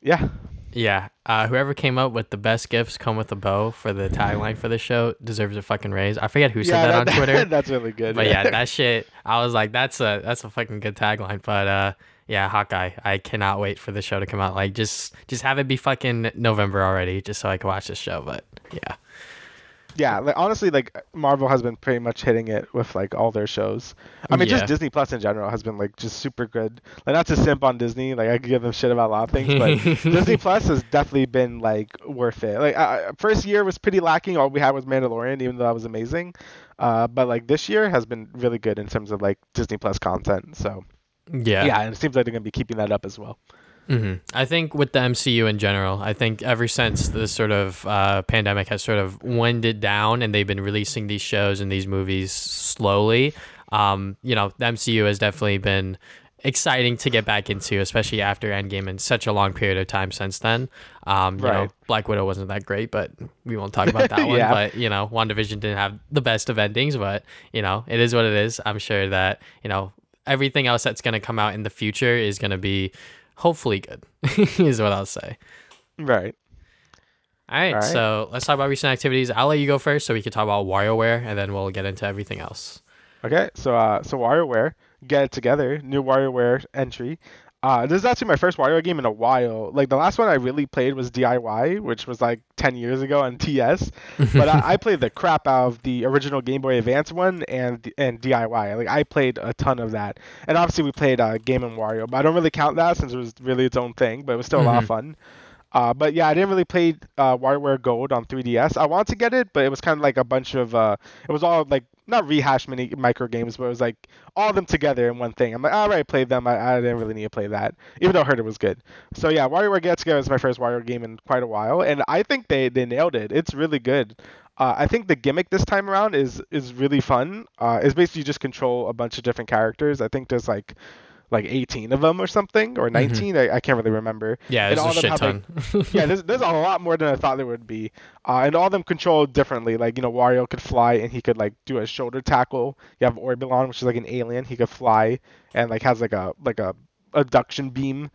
yeah. Yeah, whoever came up with the best gifts come with a bow for the tagline for the show deserves a fucking raise. I forget who said Yeah, that on Twitter, that's really good. but yeah, that shit. I was like, that's a fucking good tagline. But yeah, Hawkeye. I cannot wait for the show to come out. Like, just have it be fucking November already, just so I can watch this show. But yeah, Yeah, like honestly, like Marvel has been pretty much hitting it with like all their shows. I mean, just yeah. Disney Plus in general has been like just super good. Like not to simp on Disney, like I could give them shit about a lot of things, but Disney Plus has definitely been like worth it. Like first year was pretty lacking. All we had was Mandalorian, even though that was amazing. But like this year has been really good in terms of like Disney Plus content. So Yeah. yeah, and it seems like they're gonna be keeping that up as well. I think with the MCU in general, I think ever since the sort of pandemic has sort of winded down and they've been releasing these shows and these movies slowly, the MCU has definitely been exciting to get back into, especially after Endgame and such a long period of time since then. Right. Black Widow wasn't that great, but we won't talk about that one. Yeah. But, WandaVision didn't have the best of endings, but, it is what it is. I'm sure that, everything else that's going to come out in the future is going to be hopefully good, is what I'll say. Right. All All right, right. so let's talk about recent activities. I'll let you go first so we can talk about WarioWare, and then we'll get into everything else. Okay, so WarioWare, Get It Together, new WarioWare entry. This is actually my first WarioWare game in a while. Like the last one I really played was DIY, which was like 10 years ago on TS. But I played the crap out of the original Game Boy Advance one and DIY. Like I played a ton of that. And obviously we played Game and Wario, but I don't really count that since it was really its own thing. But it was still a lot of fun. But yeah, I didn't really play WarioWare Gold on 3DS. I wanted to get it, but it was kind of like a bunch of it was all like not rehashed mini micro games, but it was like all of them together in one thing. I'm like, all right, played them. I didn't really need to play that, even though I heard it was good. So yeah, WarioWare Get Together is my first WarioWare game in quite a while, and I think they nailed it. It's really good. I think the gimmick this time around is really fun. It's basically you just control a bunch of different characters. I think there's like 18 of them or something, or 19. I can't really remember. Yeah, And there's all a of them shit have ton. yeah, there's a lot more than I thought there would be. And all of them control differently. Like, Wario could fly and he could like do a shoulder tackle. You have Orbulon, which is like an alien. He could fly and like has like a abduction beam.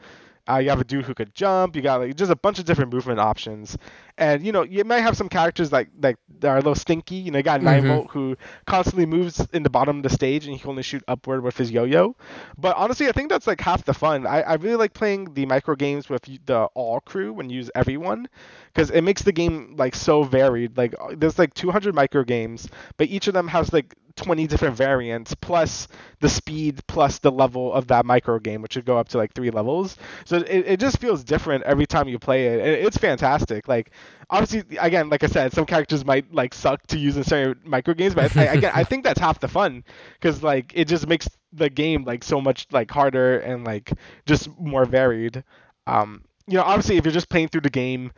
You have a dude who could jump. You got like just a bunch of different movement options, and you might have some characters like that are a little stinky. You got 9 Volt who constantly moves in the bottom of the stage and he can only shoot upward with his yo-yo. But honestly, I think that's like half the fun. I really like playing the micro games with the all crew when you use everyone, because it makes the game like so varied. Like there's like 200 micro games, but each of them has like 20 different variants plus the speed plus the level of that micro game, which would go up to like 3 levels. So it just feels different every time you play it. It's fantastic. Like obviously, again, like I said, some characters might like suck to use in certain micro games, but I think that's half the fun, because like it just makes the game like so much like harder and like just more varied. Obviously, if you're just playing through the game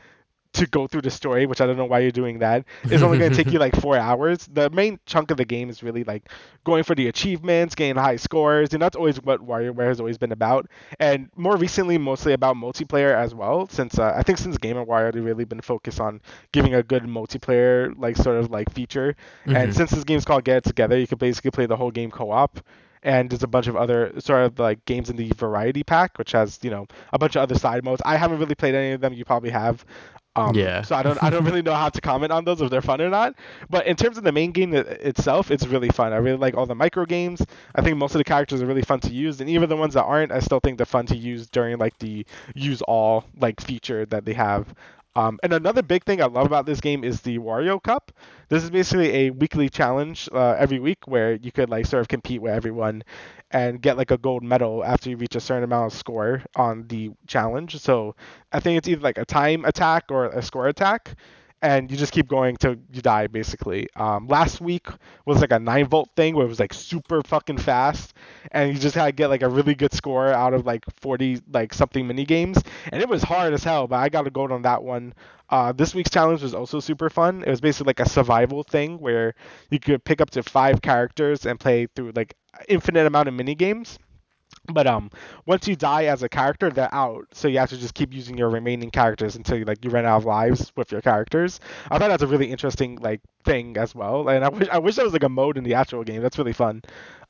to go through the story, which I don't know why you're doing that, is only going to take you like 4 hours. The main chunk of the game is really like going for the achievements, getting high scores, and that's always what WarioWare has always been about. And more recently, mostly about multiplayer as well, since I think since Game and Wario, they've really been focused on giving a good multiplayer like sort of like feature. And since this game's called Get It Together, you can basically play the whole game co-op. And there's a bunch of other sort of like games in the variety pack, which has a bunch of other side modes. I haven't really played any of them. You probably have. Yeah. So I don't really know how to comment on those if they're fun or not. But in terms of the main game itself, it's really fun. I really like all the micro games. I think most of the characters are really fun to use, and even the ones that aren't, I still think they're fun to use during like the use all like feature that they have. And another big thing I love about this game is the Wario Cup. This is basically a weekly challenge every week where you could like sort of compete with everyone and get like a gold medal after you reach a certain amount of score on the challenge. So I think it's either like a time attack or a score attack. and you just keep going till you die, basically. Last week was like a 9-volt thing where it was like super fucking fast, and you just had to get like a really good score out of like 40 like something mini games, and it was hard as hell, but I got a gold on that one. This week's challenge was also super fun. It was basically like a survival thing where you could pick up to 5 characters and play through like infinite amount of mini games. But once you die as a character, they're out. So you have to just keep using your remaining characters until you run out of lives with your characters. I thought that's a really interesting like thing as well. And I wish there was like a mode in the actual game. That's really fun.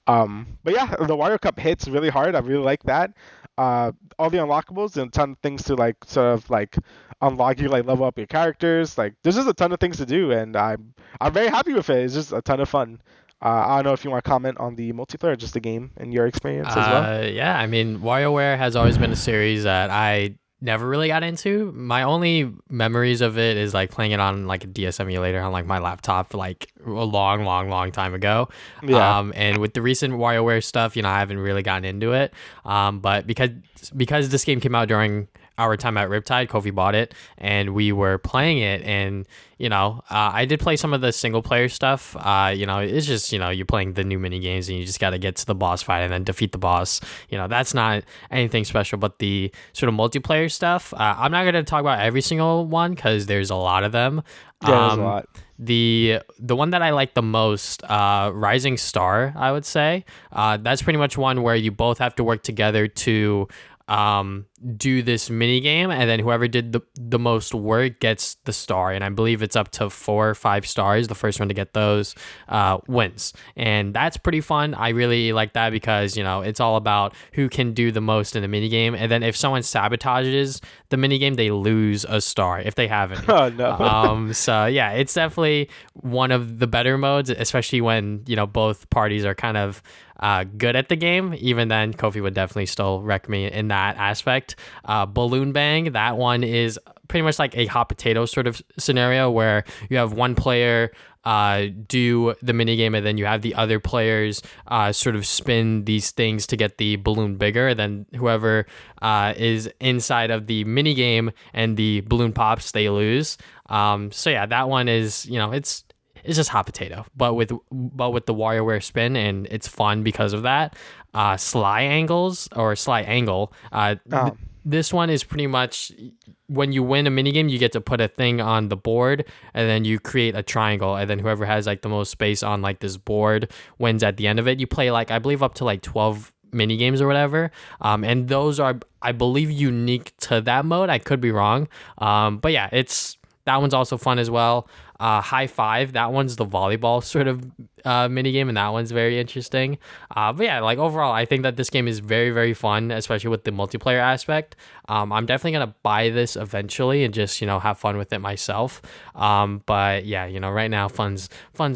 But yeah, the Wario Cup hits really hard. I really like that. All the unlockables and a ton of things to like sort of like unlock. You like level up your characters. Like there's just a ton of things to do, and I'm very happy with it. It's just a ton of fun. I don't know if you want to comment on the multiplayer, just the game and your experience as well. Yeah, I mean, WarioWare has always been a series that I never really got into. My only memories of it is like playing it on like a DS emulator on like my laptop like a long, long, long time ago. Yeah. And with the recent WarioWare stuff, I haven't really gotten into it. But because this game came out during our time at Riptide, Kofi bought it and we were playing it, and I did play some of the single player stuff. It's just you're playing the new mini games and you just got to get to the boss fight and then defeat the boss. That's not anything special, but the sort of multiplayer stuff, I'm not going to talk about every single one because there's a lot of them. Yeah, there's a lot. The one that I like the most, Rising Star, I would say. That's pretty much one where you both have to work together to do this mini game, and then whoever did the most work gets the star, and I believe it's up to 4 or 5 stars. The first one to get those wins, and that's pretty fun. I really like that because it's all about who can do the most in the mini game, and then if someone sabotages the mini game, they lose a star if they have any. Oh no. So yeah, it's definitely one of the better modes, especially when both parties are kind of good at the game. Even then, Kofi would definitely still wreck me in that aspect. Balloon Bang, that one is pretty much like a hot potato sort of scenario where you have one player do the mini game, and then you have the other players sort of spin these things to get the balloon bigger, and then whoever is inside of the mini game and the balloon pops, they lose. So yeah, that one is it's just hot potato, but with the WarioWare spin, and it's fun because of that. Sly Angles or Sly Angle. This one is pretty much when you win a minigame, you get to put a thing on the board, and then you create a triangle, and then whoever has like the most space on like this board wins at the end of it. You play like I believe up to like 12 mini games or whatever, and those are I believe unique to that mode. I could be wrong, but yeah, that one's also fun as well. High Five, that one's the volleyball sort of mini game, and that one's very interesting. But yeah, like overall, I think that this game is very, very fun, especially with the multiplayer aspect. I'm definitely gonna buy this eventually and just have fun with it myself. But yeah, right now funds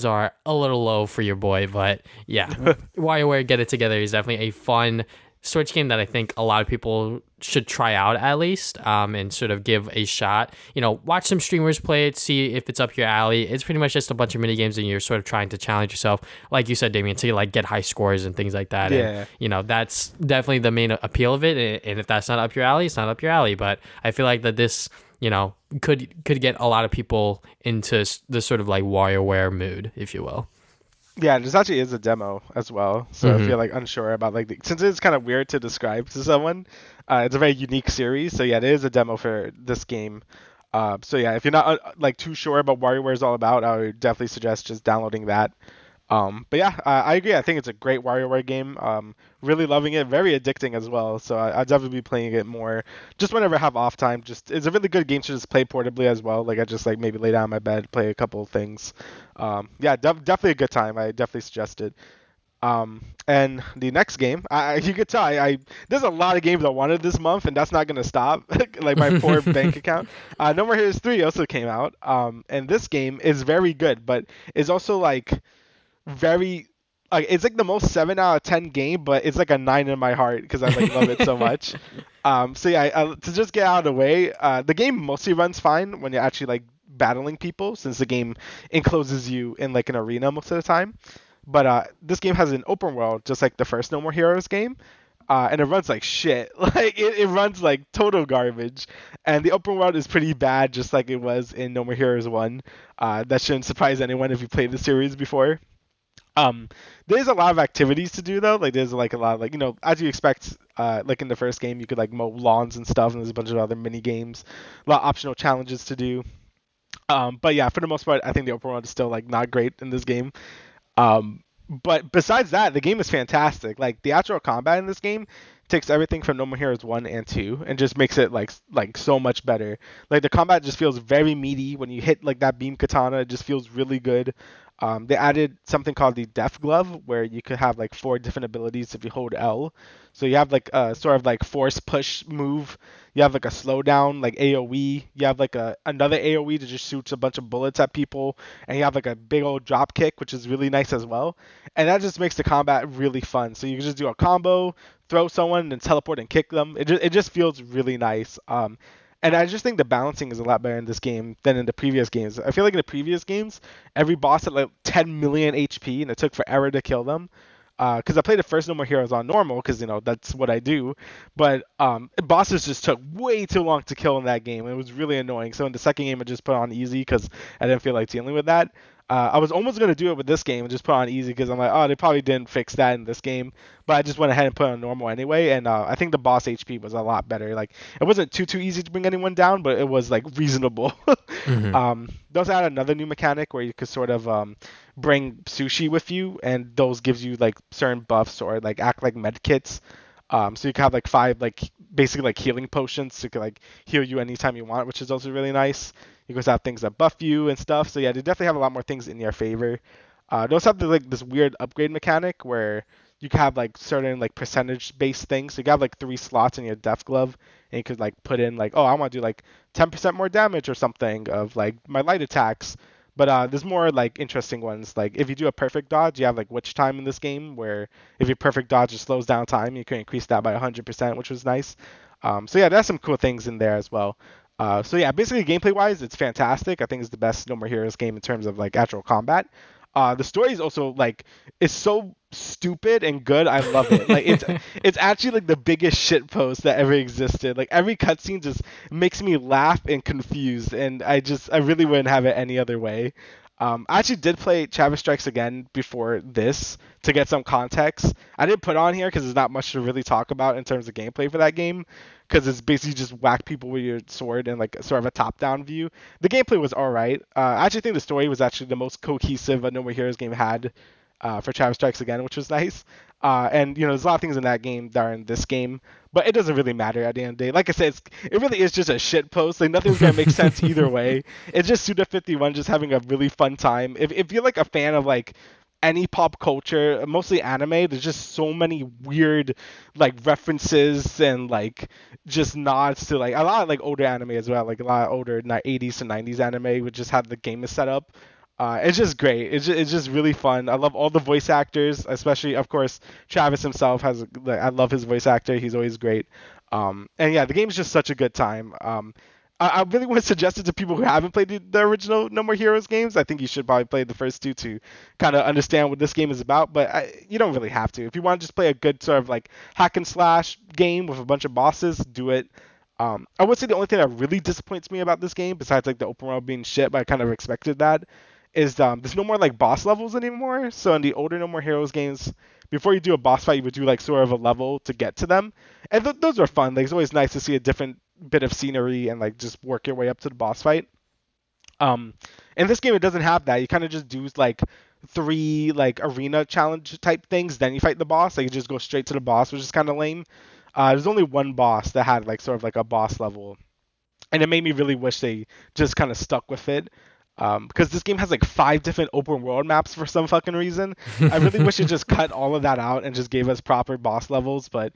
are a little low for your boy, but yeah, WarioWare Get It Together is definitely a fun Switch game that I think a lot of people should try out at least, and sort of give a shot. Watch some streamers play it, see if it's up your alley. It's pretty much just a bunch of mini games, and you're sort of trying to challenge yourself, like you said, Damian, to like get high scores and things like that. Yeah. And that's definitely the main appeal of it. And if that's not up your alley, it's not up your alley. But I feel like that this could get a lot of people into the sort of like WarioWare mood, if you will. Yeah, this actually is a demo as well, so if you're like unsure about since it's kind of weird to describe to someone, it's a very unique series. So yeah, it is a demo for this game. So yeah, if you're not like too sure about WarioWare is all about, I would definitely suggest just downloading that. But yeah, I agree. I think it's a great WarioWare game. Really loving it. Very addicting as well. So I'll definitely be playing it more just whenever I have off time. Just it's a really good game to just play portably as well. Like I just like maybe lay down in my bed, play a couple of things. Yeah, definitely a good time. I definitely suggest it. And the next game, you could tell there's a lot of games I wanted this month, and that's not gonna stop. Like my poor bank account. No More Heroes 3 also came out. And this game is very good, but it's also like very it's like the most 7 out of 10 game, but it's like a 9 in my heart because I like love it so much. So yeah, to just get out of the way, the game mostly runs fine when you're actually like battling people, since the game encloses you in like an arena most of the time. But this game has an open world, just like the first No More Heroes game. and it runs like shit. Like it runs like total garbage, and the open world is pretty bad, just like it was in No More Heroes 1. That shouldn't surprise anyone if you played the series before. Um, there's a lot of activities to do though. Like there's like a lot of like as you expect. Like in the first game, you could like mow lawns and stuff, and there's a bunch of other mini games, a lot of optional challenges to do. But yeah, for the most part, I think the open world is still like not great in this game. But besides that, the game is fantastic. Like the actual combat in this game takes everything from No More Heroes 1 and 2 and just makes it like so much better. Like the combat just feels very meaty when you hit like that beam katana. It just feels really good. They added something called the Death Glove, where you could have like 4 different abilities if you hold L. So you have like a sort of like force push move. You have like a slowdown, like AoE. You have like another AoE that just shoots a bunch of bullets at people, and you have like a big old drop kick, which is really nice as well. And that just makes the combat really fun. So you can just do a combo, throw someone, and teleport and kick them. It just feels really nice. And I just think the balancing is a lot better in this game than in the previous games. I feel like in the previous games, every boss had like 10 million HP, and it took forever to kill them. Because I played the first No More Heroes on normal, because that's what I do. But bosses just took way too long to kill in that game. It was really annoying. So in the second game, I just put on easy because I didn't feel like dealing with that. I was almost gonna do it with this game and just put on easy because I'm like, oh, they probably didn't fix that in this game. But I just went ahead and put on normal anyway, and I think the boss HP was a lot better. Like it wasn't too easy to bring anyone down, but it was like reasonable. Mm-hmm. Those add another new mechanic where you could sort of bring sushi with you, and those gives you like certain buffs or like act like med kits. So you can have like 5 like basically like healing potions to like heal you anytime you want, which is also really nice. You also have things that buff you and stuff. So yeah, they definitely have a lot more things in your favor. They also have like this weird upgrade mechanic where you can have like certain like percentage based things. So you can have like 3 slots in your death glove, and you could like put in like, oh, I want to do like 10% more damage or something of like my light attacks. But there's more like interesting ones. Like if you do a perfect dodge, you have like witch time in this game, where if your perfect dodge just slows down time, you can increase that by 100%, which was nice. So yeah, there's some cool things in there as well. So yeah, basically gameplay wise, it's fantastic. I think it's the best No More Heroes game in terms of like actual combat. The story is also like it's so stupid and good. I love it. Like it's actually like the biggest shit post that ever existed. Like every cutscene just makes me laugh and confused, and I really wouldn't have it any other way. I actually did play Travis Strikes Again before this to get some context. I didn't put on here because there's not much to really talk about in terms of gameplay for that game, because it's basically just whack people with your sword in like sort of a top-down view. The gameplay was all right. I actually think the story was actually the most cohesive a No More Heroes game had for Travis Strikes Again, which was nice. And there's a lot of things in that game that are in this game, but it doesn't really matter at the end of the day. Like I said, it really is just a shit post. Like nothing's gonna make sense either way. It's just Suda51 just having a really fun time. If you're like a fan of like any pop culture, mostly anime, there's just so many weird like references and like just nods to like a lot of like older anime as well, like a lot of older 80s to 90s anime would just have the game is set up. It's just great. It's just really fun. I love all the voice actors, especially of course Travis himself has. Like, I love his voice actor. He's always great. And yeah, the game's just such a good time. I really want to suggest it to people who haven't played the original No More Heroes games. I think you should probably play the first 2 to kind of understand what this game is about. But you don't really have to. If you want to just play a good sort of like hack and slash game with a bunch of bosses, do it. I would say the only thing that really disappoints me about this game, besides like the open world being shit, but I kind of expected that, is there's no more like boss levels anymore. So in the older No More Heroes games, before you do a boss fight, you would do like sort of a level to get to them, and those are fun. Like it's always nice to see a different bit of scenery and like just work your way up to the boss fight. Um, in this game, it doesn't have that. You kind of just do like 3 like arena challenge type things, then you fight the boss. Like you just go straight to the boss, which is kind of lame. There's only one boss that had like sort of like a boss level, and it made me really wish they just kind of stuck with it. Because this game has like 5 different open world maps for some fucking reason. I really wish it just cut all of that out and just gave us proper boss levels, but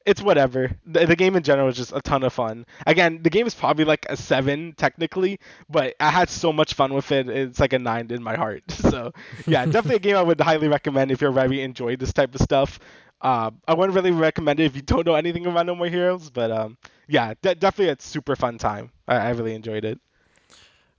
it's whatever. The game in general is just a ton of fun. Again, the game is probably like a 7 technically, but I had so much fun with it. It's like a 9 in my heart. So yeah, definitely a game I would highly recommend if you're very enjoy this type of stuff. I wouldn't really recommend it if you don't know anything about No More Heroes, but yeah, definitely a super fun time. I really enjoyed it.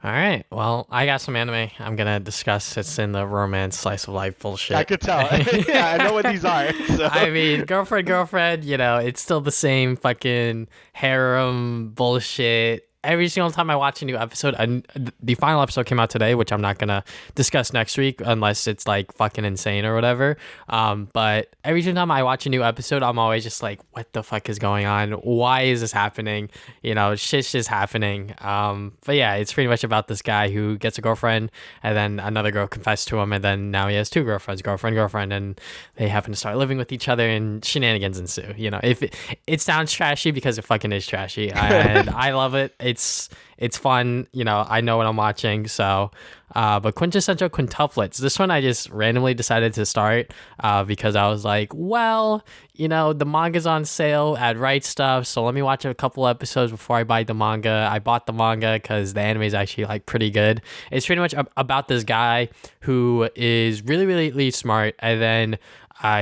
All right. Well, I got some anime I'm gonna discuss. It's in the romance slice of life bullshit. I could tell. Yeah, I know what these are. So. I mean, girlfriend, it's still the same fucking harem bullshit. Every single time I watch a new episode, and the final episode came out today, which I'm not gonna discuss next week unless it's like fucking insane or whatever. But every single time I watch a new episode, I'm always just like, what the fuck is going on? Why is this happening? Shit's just happening. But yeah, it's pretty much about this guy who gets a girlfriend, and then another girl confessed to him, and then now he has two girlfriends, girlfriend, and they happen to start living with each other, and shenanigans ensue. If it sounds trashy because it fucking is trashy, and I love it. It's fun. I know what I'm watching. So, but Quintessential Quintuplets. This one I just randomly decided to start because I was like, well, the manga's on sale at Right Stuff, so let me watch a couple episodes before I buy the manga. I bought the manga because the anime is actually like pretty good. It's pretty much about this guy who is really, really, really smart, and then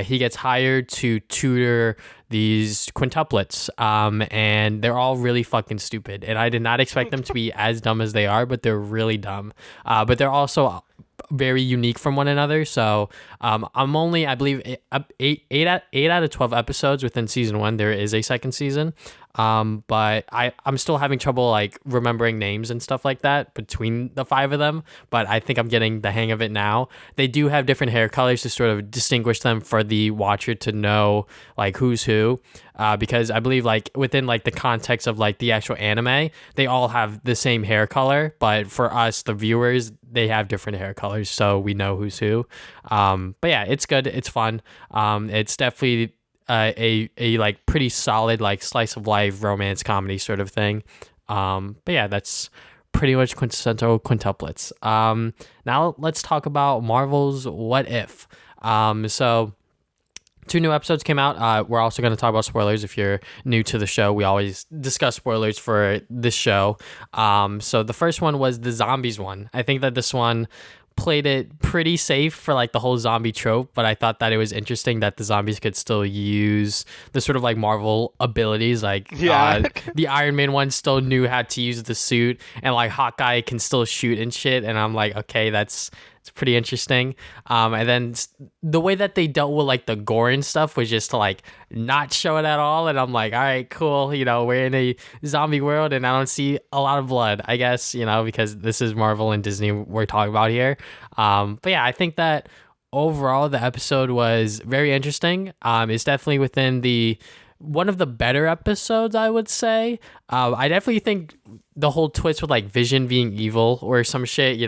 he gets hired to tutor these quintuplets, and they're all really fucking stupid. And I did not expect them to be as dumb as they are, but they're really dumb. But they're also very unique from one another. So I'm only, I believe, eight out of 12 episodes within season one. There is a second season. But I'm still having trouble like remembering names and stuff like that between the five of them, but I think I'm getting the hang of it now. They do have different hair colors to sort of distinguish them for the watcher to know like who's who. Because I believe like within like the context of like the actual anime, they all have the same hair color, but for us, the viewers, they have different hair colors, so we know who's who. But yeah, it's good. It's fun. It's definitely a like pretty solid like slice of life romance comedy sort of thing. But yeah, that's pretty much Quintessential Quintuplets. Now let's talk about Marvel's What If. So 2 new episodes came out. We're also going to talk about spoilers. If you're new to the show, we always discuss spoilers for this show. So the first one was the zombies one. I think that this one played it pretty safe for like the whole zombie trope, but I thought that it was interesting that the zombies could still use the sort of like Marvel abilities, like the Iron Man one still knew how to use the suit, and like Hawkeye can still shoot and shit, and I'm like, okay, it's pretty interesting. And then the way that they dealt with like the gore and stuff was just to like not show it at all, and I'm like, all right, cool, we're in a zombie world and I don't see a lot of blood, I guess, because this is Marvel and Disney we're talking about here. But yeah, I think that overall the episode was very interesting. It's definitely within one of the better episodes, I would say. I definitely think the whole twist with like Vision being evil or some shit,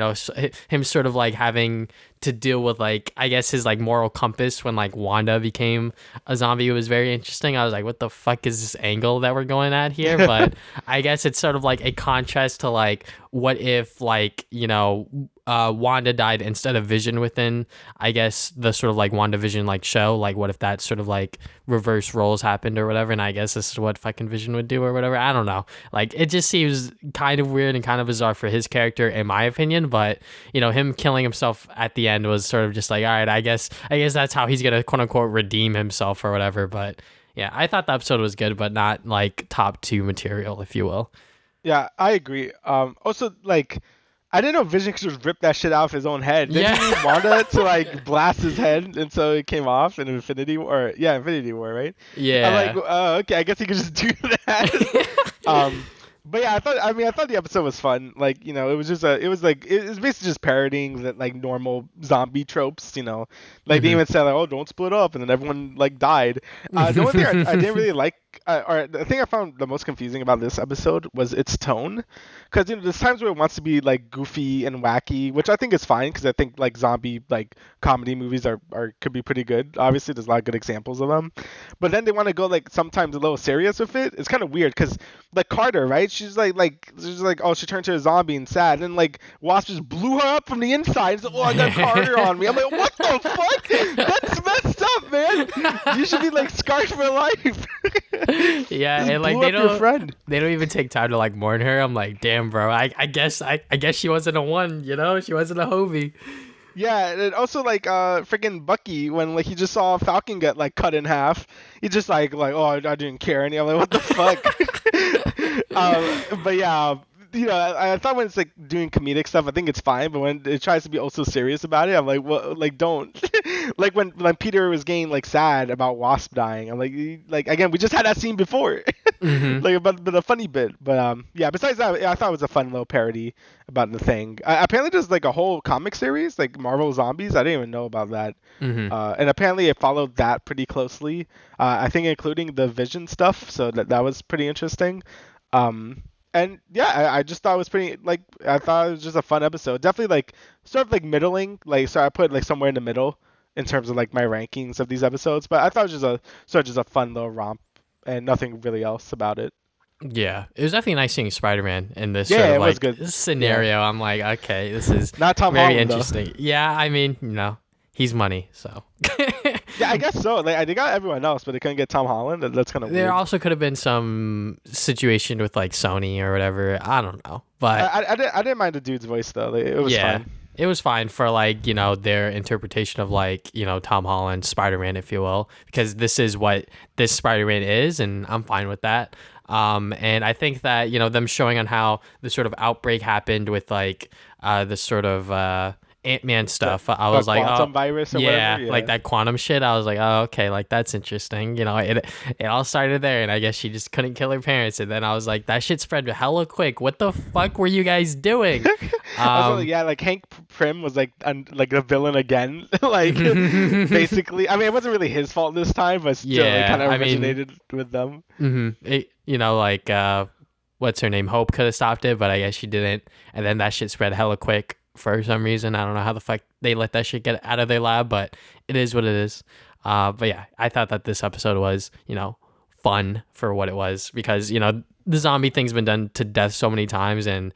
him sort of like having to deal with like, I guess his like moral compass when like Wanda became a zombie was very interesting. I was like, what the fuck is this angle that we're going at here? But I guess it's sort of like a contrast to like, what if like, Wanda died instead of Vision within, I guess, the sort of like WandaVision like show. Like, what if that sort of like reverse roles happened or whatever? And I guess this is what fucking Vision would do or whatever. I don't know. Like, it just seems kind of weird and kind of bizarre for his character, in my opinion. But him killing himself at the end was sort of just like, all right, I guess that's how he's gonna quote unquote redeem himself or whatever. But yeah, I thought the episode was good, but not like top 2 material, if you will. Yeah, I agree. Also, like, I didn't know Vision could just rip that shit out of his own head. Didn't he need Wanda to like blast his head, and so it came off in Infinity War? Yeah, Infinity War, right? Yeah. I'm like, okay, I guess he could just do that. But yeah, I thought the episode was fun. Like, it was basically just parodying that like normal zombie tropes. Like they even said like, oh, don't split up, and then everyone like died. The one thing I didn't really like, or the thing I found the most confusing about this episode was its tone, because there's times where it wants to be like goofy and wacky, which I think is fine, because I think like zombie like comedy movies are could be pretty good. Obviously, there's a lot of good examples of them, but then they want to go like sometimes a little serious with it. It's kind of weird, because like Carter, right? She's like oh, she turned to a zombie and sad, and then like Wasp just blew her up from the inside. She's like, oh, I got Carter on me. I'm like, what the fuck? That's messed up, man. You should be like scarred for life. Yeah, and like they don't even take time to like mourn her. I'm like, damn, bro. I guess she wasn't a one. She wasn't a Hovey. Yeah, and also like freaking Bucky, when like he just saw Falcon get like cut in half, he just like oh, I didn't care, and I'm like, what the fuck. But yeah, I thought when it's like doing comedic stuff, I think it's fine, but when it tries to be also serious about it, I'm like, well, like don't. Like when Peter was getting like sad about Wasp dying, I'm like again, we just had that scene before, Mm-hmm. like about the funny bit. But yeah. Besides that, yeah, I thought it was a fun little parody about the thing. Apparently, there's like a whole comic series, like Marvel Zombies. I didn't even know about that. Mm-hmm. And apparently it followed that pretty closely. I think including the Vision stuff, so that was pretty interesting. Um, and yeah, I just thought it was pretty like I thought it was just a fun episode. Definitely like sort of like middling, like so I put like somewhere in the middle in terms of like my rankings of these episodes. But I thought it was just a sort of just a fun little romp and nothing really else about it. Yeah, it was definitely nice seeing Spider-Man in this sort Yeah, of it was like good. Yeah, scenario. I'm like, okay, this is not Tom very Holland though. interesting. Yeah, I mean, he's money, so. Yeah, I guess so. Like they got everyone else, but they couldn't get Tom Holland. That's kind of There weird. also could have been some situation with like Sony or whatever. I don't know, but I didn't mind the dude's voice though. Like, it was yeah, fine. it was fine for like their interpretation of like Tom Holland Spider-Man, if you will, because this is what this Spider-Man is, and I'm fine with that. And I think that them showing on how the sort of outbreak happened with like the sort of Ant-Man stuff. I was like, oh, quantum virus or yeah, whatever. like Yeah. that quantum shit. I was like, oh, okay, like that's interesting. It all started there, and I guess she just couldn't kill her parents. And then I was like, that shit spread hella quick. What the fuck were you guys doing? Also, yeah, like Hank Pym was like like the villain again. Like basically, I mean, it wasn't really his fault this time, but still, it Yeah, kind of I mean, originated with them. like what's her name? Hope could have stopped it, but I guess she didn't. And then that shit spread hella quick for some reason. I don't know how the fuck they let that shit get out of their lab, but it is what it is. But yeah, I thought that this episode was, fun for what it was because, the zombie thing's been done to death so many times, and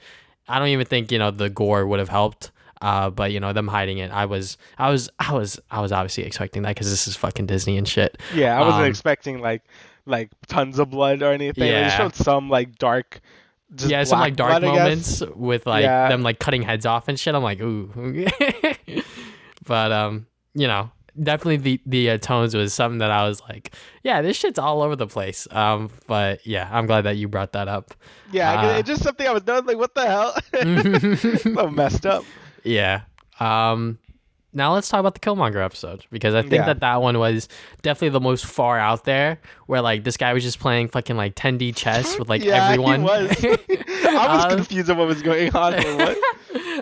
I don't even think, the gore would have helped. But them hiding it, I was obviously expecting that because this is fucking Disney and shit. Yeah, I wasn't Um, expecting like tons of blood or anything. Like, they yeah, showed some like dark, just yeah, some like black dark blood, I guess. moments with like Yeah, them like cutting heads off and shit. I'm like, ooh, but definitely the tones was something that I was like, yeah, this shit's all over the place. But yeah, I'm glad that you brought that up. yeah, 'cause Uh, it's just something I was doing like, what the hell? So messed up. yeah. Now let's talk about the Killmonger episode because I think Yeah. that one was definitely the most far out there where like this guy was just playing fucking like 10D chess with like Yeah, everyone. he was. I was Um, confused of what was going on. But what?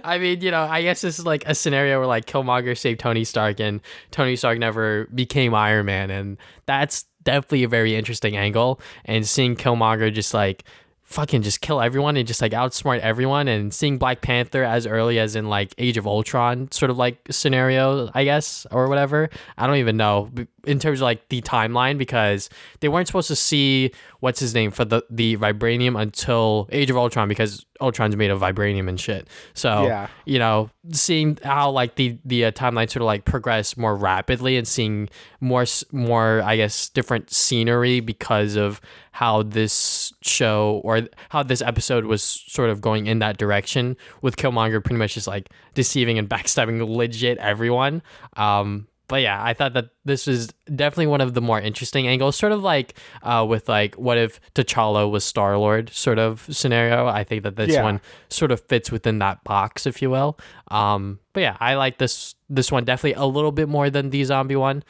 I mean, I guess this is like a scenario where like Killmonger saved Tony Stark and Tony Stark never became Iron Man, and that's definitely a very interesting angle. And seeing Killmonger just like fucking just kill everyone and just like outsmart everyone, and seeing Black Panther as early as in like Age of Ultron sort of like scenario, I guess, or whatever. I don't even know in terms of like the timeline because they weren't supposed to see what's his name for the vibranium until Age of Ultron because Ultron's made of vibranium and shit. So Yeah. seeing how like the timeline sort of like progress more rapidly and seeing more I guess different scenery because of how this show or how this episode was sort of going in that direction with Killmonger pretty much just like deceiving and backstabbing legit everyone. But yeah, I thought that this was definitely one of the more interesting angles, sort of like with like what if T'Challa was Star-Lord sort of scenario. I think that this Yeah. one sort of fits within that box, if you will. But yeah, I like this one definitely a little bit more than the zombie one,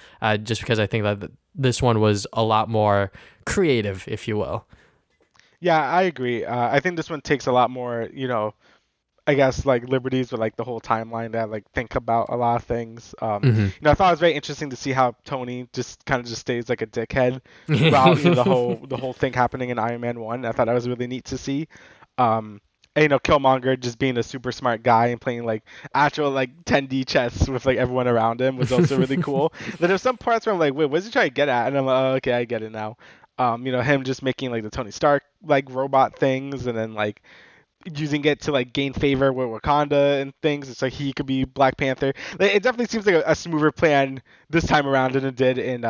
just because I think that this one was a lot more creative, if you will. Yeah, I agree. I think this one takes a lot more, I guess like liberties with like the whole timeline that like think about a lot of things. Hmm. I thought it was very interesting to see how Tony just kind of just stays like a dickhead throughout the whole thing happening in Iron Man 1. I thought that was really neat to see. And, Killmonger just being a super smart guy and playing like actual like 10D chess with like everyone around him was also really cool. Then there's some parts where I'm like, wait, what's he trying to get at? And I'm like, oh, okay, I get it now. Him just making like the Tony Stark like robot things and then like using it to like gain favor with Wakanda and things. It's like he could be Black Panther. Like, it definitely seems like a smoother plan this time around than it did in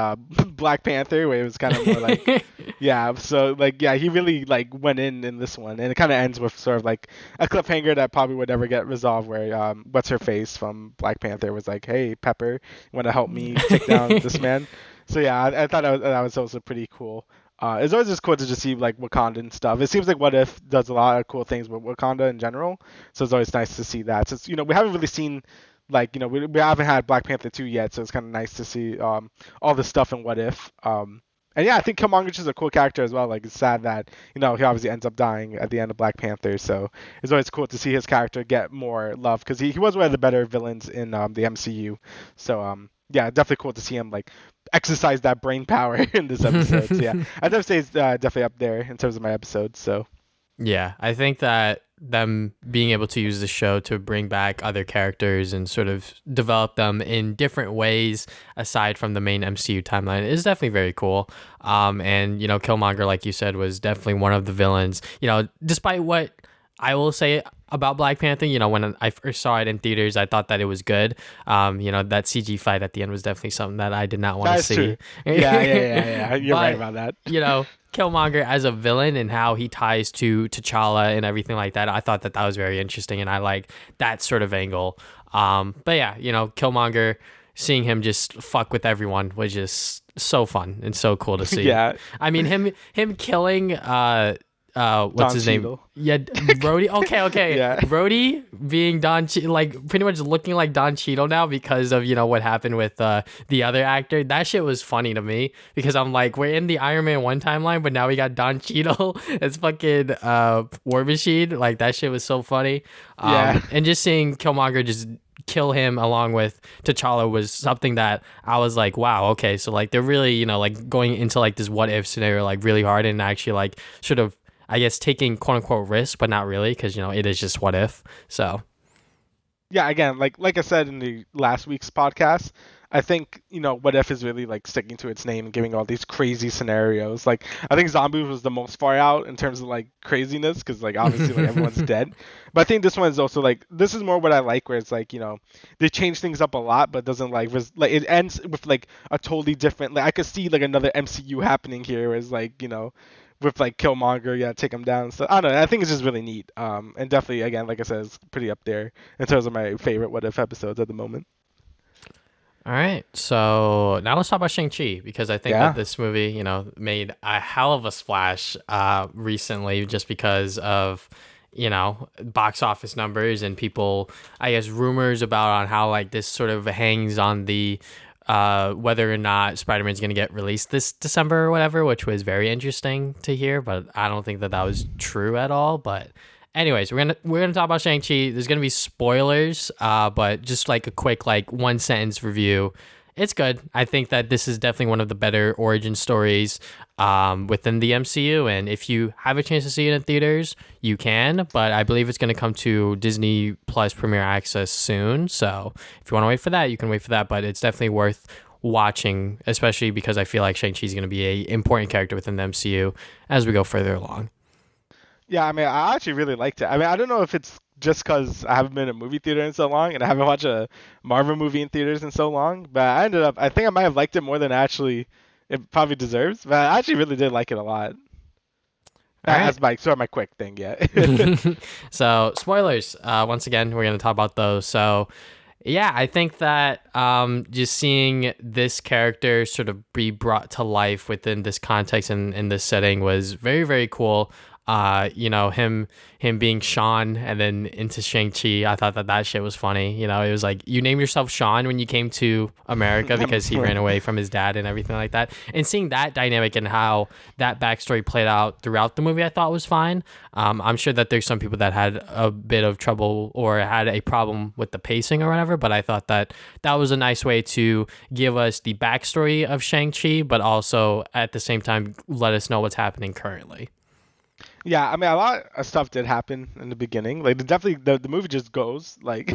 Black Panther, where it was kind of more like, yeah. So like, yeah, he really like went in this one, and it kind of ends with sort of like a cliffhanger that probably would never get resolved. Where what's her face from Black Panther was like, hey Pepper, you want to help me take down this man? So yeah, I thought that was also pretty cool. It's always just cool to just see like Wakandan stuff. It seems like What If does a lot of cool things with Wakanda in general, so it's always nice to see that. Since we haven't really seen like we haven't had Black Panther 2 yet, so it's kind of nice to see all this stuff in What If. And yeah, I think Killmonger is a cool character as well. Like it's sad that he obviously ends up dying at the end of Black Panther, so it's always cool to see his character get more love because he was one of the better villains in the MCU. So yeah, definitely cool to see him like exercise that brain power in this episode. So yeah, I'd definitely say it's definitely up there in terms of my episodes. So Yeah, I think that them being able to use the show to bring back other characters and sort of develop them in different ways aside from the main MCU timeline is definitely very cool. And Killmonger, like you said, was definitely one of the villains. Despite what I will say about Black Panther, when I first saw it in theaters, I thought that it was good. That CG fight at the end was definitely something that I did not want to see. True. Yeah. You're right about that. Killmonger as a villain and how he ties to T'Challa and everything like that, I thought that was very interesting, and I like that sort of angle. But yeah, Killmonger, seeing him just fuck with everyone was just so fun and so cool to see. Yeah. I mean, him killing what's Don his Cheadle. name? Yeah, Rhodey. Okay. Yeah. Rhodey being like pretty much looking like Don Cheadle now because of what happened with the other actor. That shit was funny to me because I'm like, we're in the Iron Man 1 timeline, but now we got Don Cheadle as fucking War Machine. Like that shit was so funny. Yeah. And just seeing Killmonger just kill him along with T'Challa was something that I was like, wow, okay, so like they're really like going into like this what if scenario like really hard and actually like sort of, I guess, taking quote unquote risk, but not really, because it is just what if. So yeah, again, like I said in the last week's podcast, I think What If is really like sticking to its name and giving all these crazy scenarios. Like I think Zombies was the most far out in terms of like craziness because like obviously like everyone's dead. But I think this one is also like this is more what I like, where it's like they change things up a lot, but doesn't like it ends with like a totally different. Like I could see like another MCU happening here, where it's like with like Killmonger, yeah, take him down. So I don't know. I think it's just really neat. And definitely, again, like I said, it's pretty up there in terms of my favorite What If episodes at the moment. all right, so now let's talk about Shang-Chi because I think that this movie, made a hell of a splash recently just because of box office numbers and people, I guess, rumors about on how like this sort of hangs on the whether or not Spider-Man's going to get released this December or whatever, which was very interesting to hear, but I don't think that was true at all. But anyways, we're gonna talk about Shang-Chi. There's gonna be spoilers, but just like a quick like one sentence review. It's good. I think that this is definitely one of the better origin stories within the MCU, and if you have a chance to see it in theaters, you can, but I believe it's going to come to Disney Plus Premier Access soon, so if you want to wait for that, you can wait for that, but it's definitely worth watching, especially because I feel like Shang-Chi is going to be an important character within the MCU as we go further along. Yeah, I mean, I actually really liked it. I mean, I don't know if it's just because I haven't been in a movie theater in so long and I haven't watched a Marvel movie in theaters in so long, but I think I might have liked it more than actually it probably deserves, but I actually really did like it a lot. That's my quick thing, yeah. So, spoilers. Once again, we're going to talk about those. So, yeah, I think that just seeing this character sort of be brought to life within this context and in this setting was very, very cool. Him being Sean and then into Shang-Chi, I thought that shit was funny. It was like you named yourself Sean when you came to America because he ran away from his dad and everything like that. And seeing that dynamic and how that backstory played out throughout the movie, I thought was fine. I'm sure that there's some people that had a bit of trouble or had a problem with the pacing or whatever, but I thought that was a nice way to give us the backstory of Shang-Chi, but also at the same time let us know what's happening currently. Yeah, I mean, a lot of stuff did happen in the beginning. Like, the movie just goes like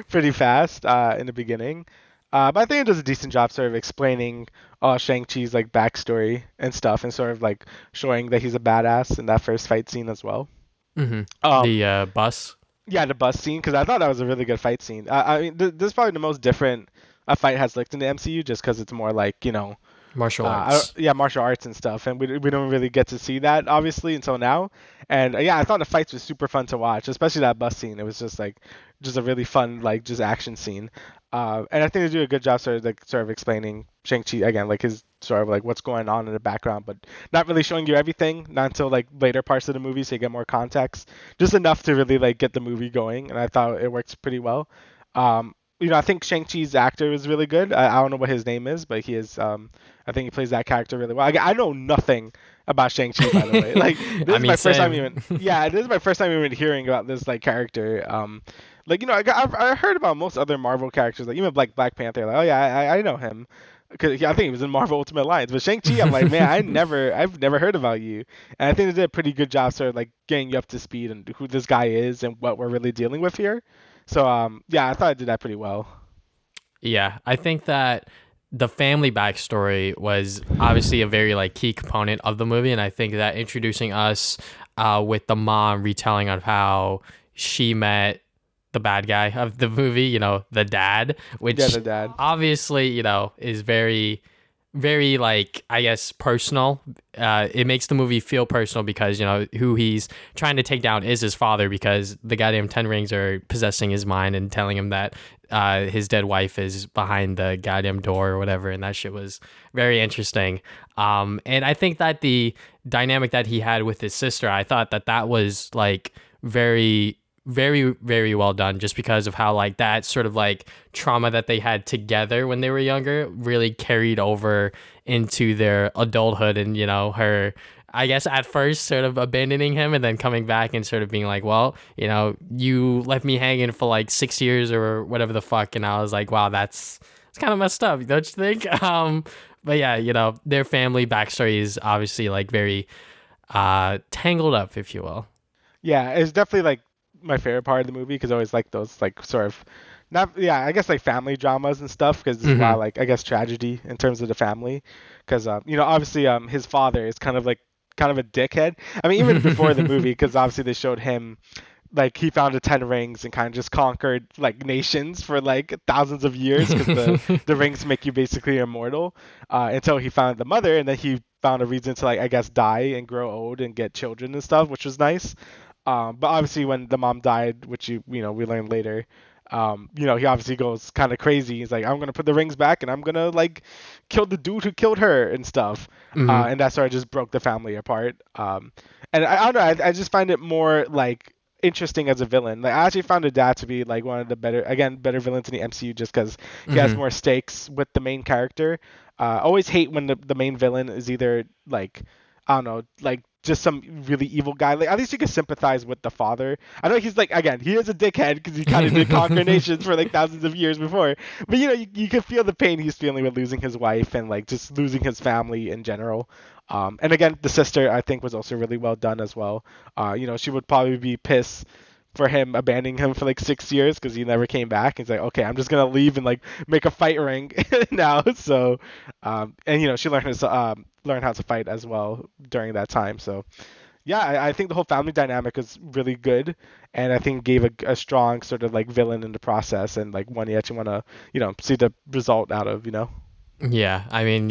pretty fast in the beginning. But I think it does a decent job sort of explaining Shang-Chi's like backstory and stuff, and sort of like showing that he's a badass in that first fight scene as well. The bus. Yeah, the bus scene, because I thought that was a really good fight scene. I mean, this is probably the most different a fight has looked in the MCU, just because it's more like Martial arts. Yeah, martial arts and stuff, and we don't really get to see that obviously until now. And yeah, I thought the fights was super fun to watch, especially that bus scene. It was just like just a really fun like just action scene. And I think they do a good job sort of explaining Shang-Chi again, like his sort of like what's going on in the background, but not really showing you everything, not until like later parts of the movie, so you get more context, just enough to really like get the movie going. And I thought it works pretty well. I think Shang-Chi's actor is really good. I don't know what his name is, but he is. I think he plays that character really well. I know nothing about Shang-Chi, by the way. Like this is my first time even. Yeah, this is my first time even hearing about this like character. I heard about most other Marvel characters, like even like Black Panther. Like, oh yeah, I know him, because I think he was in Marvel Ultimate Alliance. But Shang-Chi, I'm like, man, I've never heard about you. And I think they did a pretty good job, sort of like getting you up to speed and who this guy is and what we're really dealing with here. So yeah, I thought I did that pretty well. Yeah, I think that the family backstory was obviously a very like key component of the movie, and I think that introducing us with the mom retelling of how she met the bad guy of the movie, the dad, which Yeah, the dad. obviously, is very, very like, I guess, personal. It makes the movie feel personal because, who he's trying to take down is his father, because the goddamn 10 rings are possessing his mind and telling him that his dead wife is behind the goddamn door or whatever. And that shit was very interesting. And I think that the dynamic that he had with his sister, I thought that was like very, very, very well done, just because of how like that sort of like trauma that they had together when they were younger really carried over into their adulthood. And her, I guess, at first sort of abandoning him and then coming back and sort of being like, well, you left me hanging for like 6 years or whatever the fuck. And I was like, wow, it's kind of messed up, don't you think? But yeah, their family backstory is obviously like very tangled up, if you will. Yeah, it's definitely like my favorite part of the movie, because I always like those like sort of not, yeah, I guess like family dramas and stuff, because there's a lot of, like, I guess, tragedy in terms of the family, because obviously his father is kind of a dickhead. I mean, even before the movie, because obviously they showed him like he found the 10 rings and kind of just conquered like nations for like thousands of years, because the rings make you basically immortal, until he found the mother, and then he found a reason to, like, I guess, die and grow old and get children and stuff, which was nice. But obviously when the mom died, which we learned later, he obviously goes kind of crazy. He's like, I'm gonna put the rings back and I'm gonna like kill the dude who killed her and stuff. And that sort of just broke the family apart. And I don't know, I just find it more like interesting as a villain. Like, I actually found the dad to be like one of the better villains in the MCU, just because he has more stakes with the main character. I always hate when the main villain is either like, I don't know, like just some really evil guy. Like, at least you can sympathize with the father. I know he's like, again, he is a dickhead because he kind of did conquer nations for like thousands of years before. But you can feel the pain he's feeling with losing his wife and like just losing his family in general. And again, the sister, I think, was also really well done as well. She would probably be pissed for him abandoning him for like 6 years because he never came back. He's like, okay, I'm just gonna leave and like make a fight ring now. So, and she learned how to fight as well during that time. So, yeah, I think the whole family dynamic is really good, and I think gave a strong sort of like villain in the process, and like one you actually want to see the result out of. Yeah, I mean,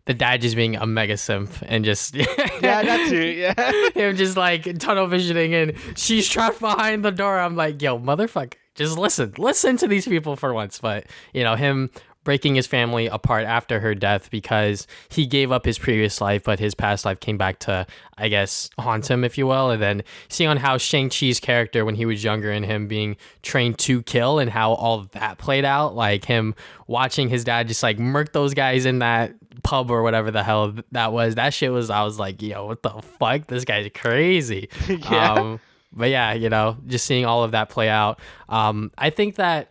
the dad just being a mega simp and just Yeah, that too. Yeah. him just like tunnel visioning and she's trapped behind the door. I'm like, yo, motherfucker, just listen to these people for once. But him breaking his family apart after her death because he gave up his previous life, but his past life came back to, I guess, haunt him, if you will. And then seeing on how Shang-Chi's character when he was younger and him being trained to kill and how all of that played out, like him watching his dad just like murk those guys in that pub or whatever the hell that was. That shit was, I was like, yo, what the fuck? This guy's crazy. Yeah. But yeah, just seeing all of that play out. I think that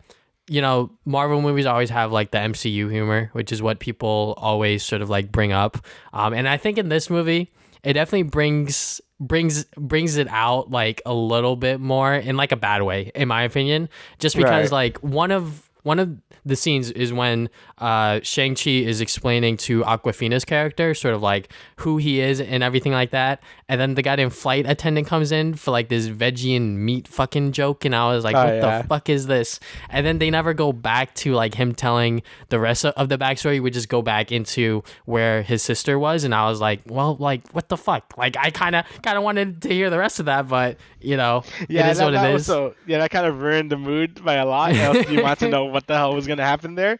Marvel movies always have like the MCU humor, which is what people always sort of like bring up. And I think in this movie, it definitely brings it out like a little bit more in like a bad way, in my opinion, just because like one of one of the scenes is when Shang-Chi is explaining to Awkwafina's character sort of like who he is and everything like that, and then the goddamn flight attendant comes in for like this veggie and meat fucking joke, and I was like, what the fuck is this? And then they never go back to like him telling the rest of the backstory. We just go back into where his sister was, and I was like, well, like what the fuck? Like I kind of wanted to hear the rest of that, but you know, yeah, it is what it is. That kind of ruined the mood by a lot. You want to know what the hell was gonna happen there.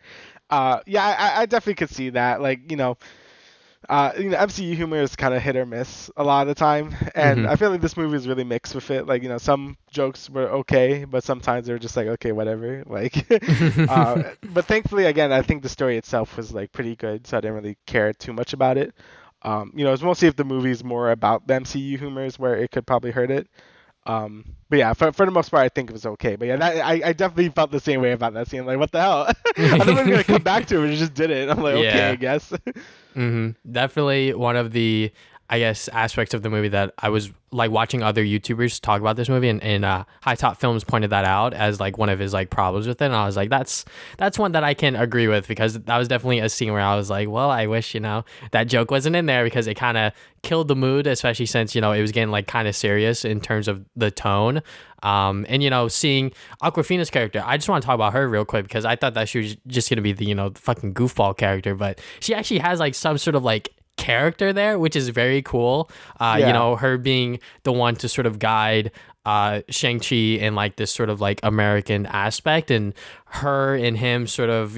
I definitely could see that. Like, MCU humor is kind of hit or miss a lot of the time, and I feel like this movie is really mixed with it. Like, some jokes were okay, but sometimes they're just like, okay, whatever. Like, but thankfully, again, I think the story itself was like pretty good, so I didn't really care too much about it. It's mostly if the movie's more about the MCU humor is where it could probably hurt it. But yeah, for the most part, I think it was okay. But yeah, I definitely felt the same way about that scene. Like, what the hell? I thought we were gonna come back to it, but it just didn't. I'm like, okay, I guess. Definitely one of the, I guess, aspects of the movie that I was like watching other YouTubers talk about this movie, and High Top Films pointed that out as like one of his like problems with it, and I was like, that's one that I can agree with, because that was definitely a scene where I was like, well, I wish that joke wasn't in there, because it kind of killed the mood, especially since it was getting like kind of serious in terms of the tone. And seeing Awkwafina's character, I just want to talk about her real quick, because I thought that she was just gonna be the the fucking goofball character, but she actually has like some sort of like character there, which is very cool. Her being the one to sort of guide Shang-Chi in like this sort of like American aspect, and her and him sort of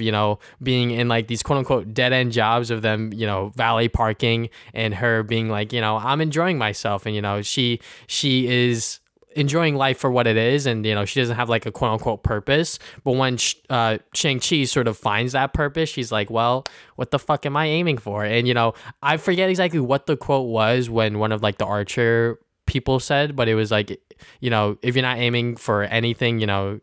being in like these quote unquote dead end jobs of them valet parking, and her being like I'm enjoying myself, and she is enjoying life for what it is, and she doesn't have like a quote unquote purpose, but when Shang-Chi sort of finds that purpose, she's like, well, what the fuck am I aiming for? And I forget exactly what the quote was when one of like the Archer people said, but it was like, if you're not aiming for anything, you're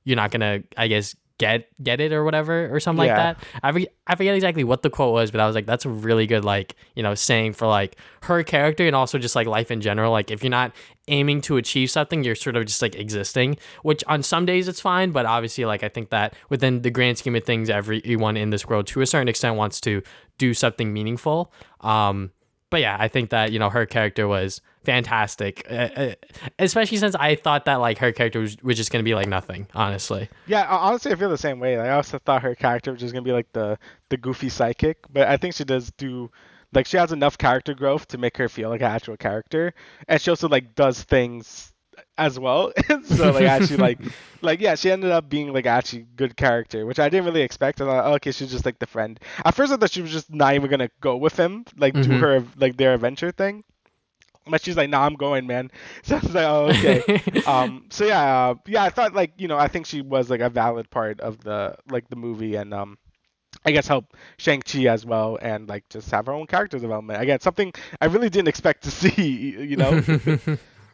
not gonna, I guess, get it or whatever, or something like that. I forget exactly what the quote was, but I was like, that's a really good like saying for like her character, and also just like life in general. Like, if you're not aiming to achieve something, you're sort of just like existing, which on some days it's fine, but obviously like I think that within the grand scheme of things, everyone in this world to a certain extent wants to do something meaningful. But yeah, I think that her character was fantastic, especially since I thought that like her character was just gonna be like nothing, honestly. Yeah, honestly, I feel the same way. Like, I also thought her character was just gonna be like the goofy psychic, but I think she does do, like, she has enough character growth to make her feel like an actual character, and she also like does things as well. So like actually like yeah, she ended up being like actually good character, which I didn't really expect. I thought, oh, okay, she's just like the friend. At first I thought she was just not even gonna go with him, like do her like their adventure thing. But she's like, nah, I'm going, man. So I was like, oh, okay. So yeah, I thought like, I think she was like a valid part of the movie, and I guess help Shang-Chi as well, and like just have her own character development. Again, something I really didn't expect to see,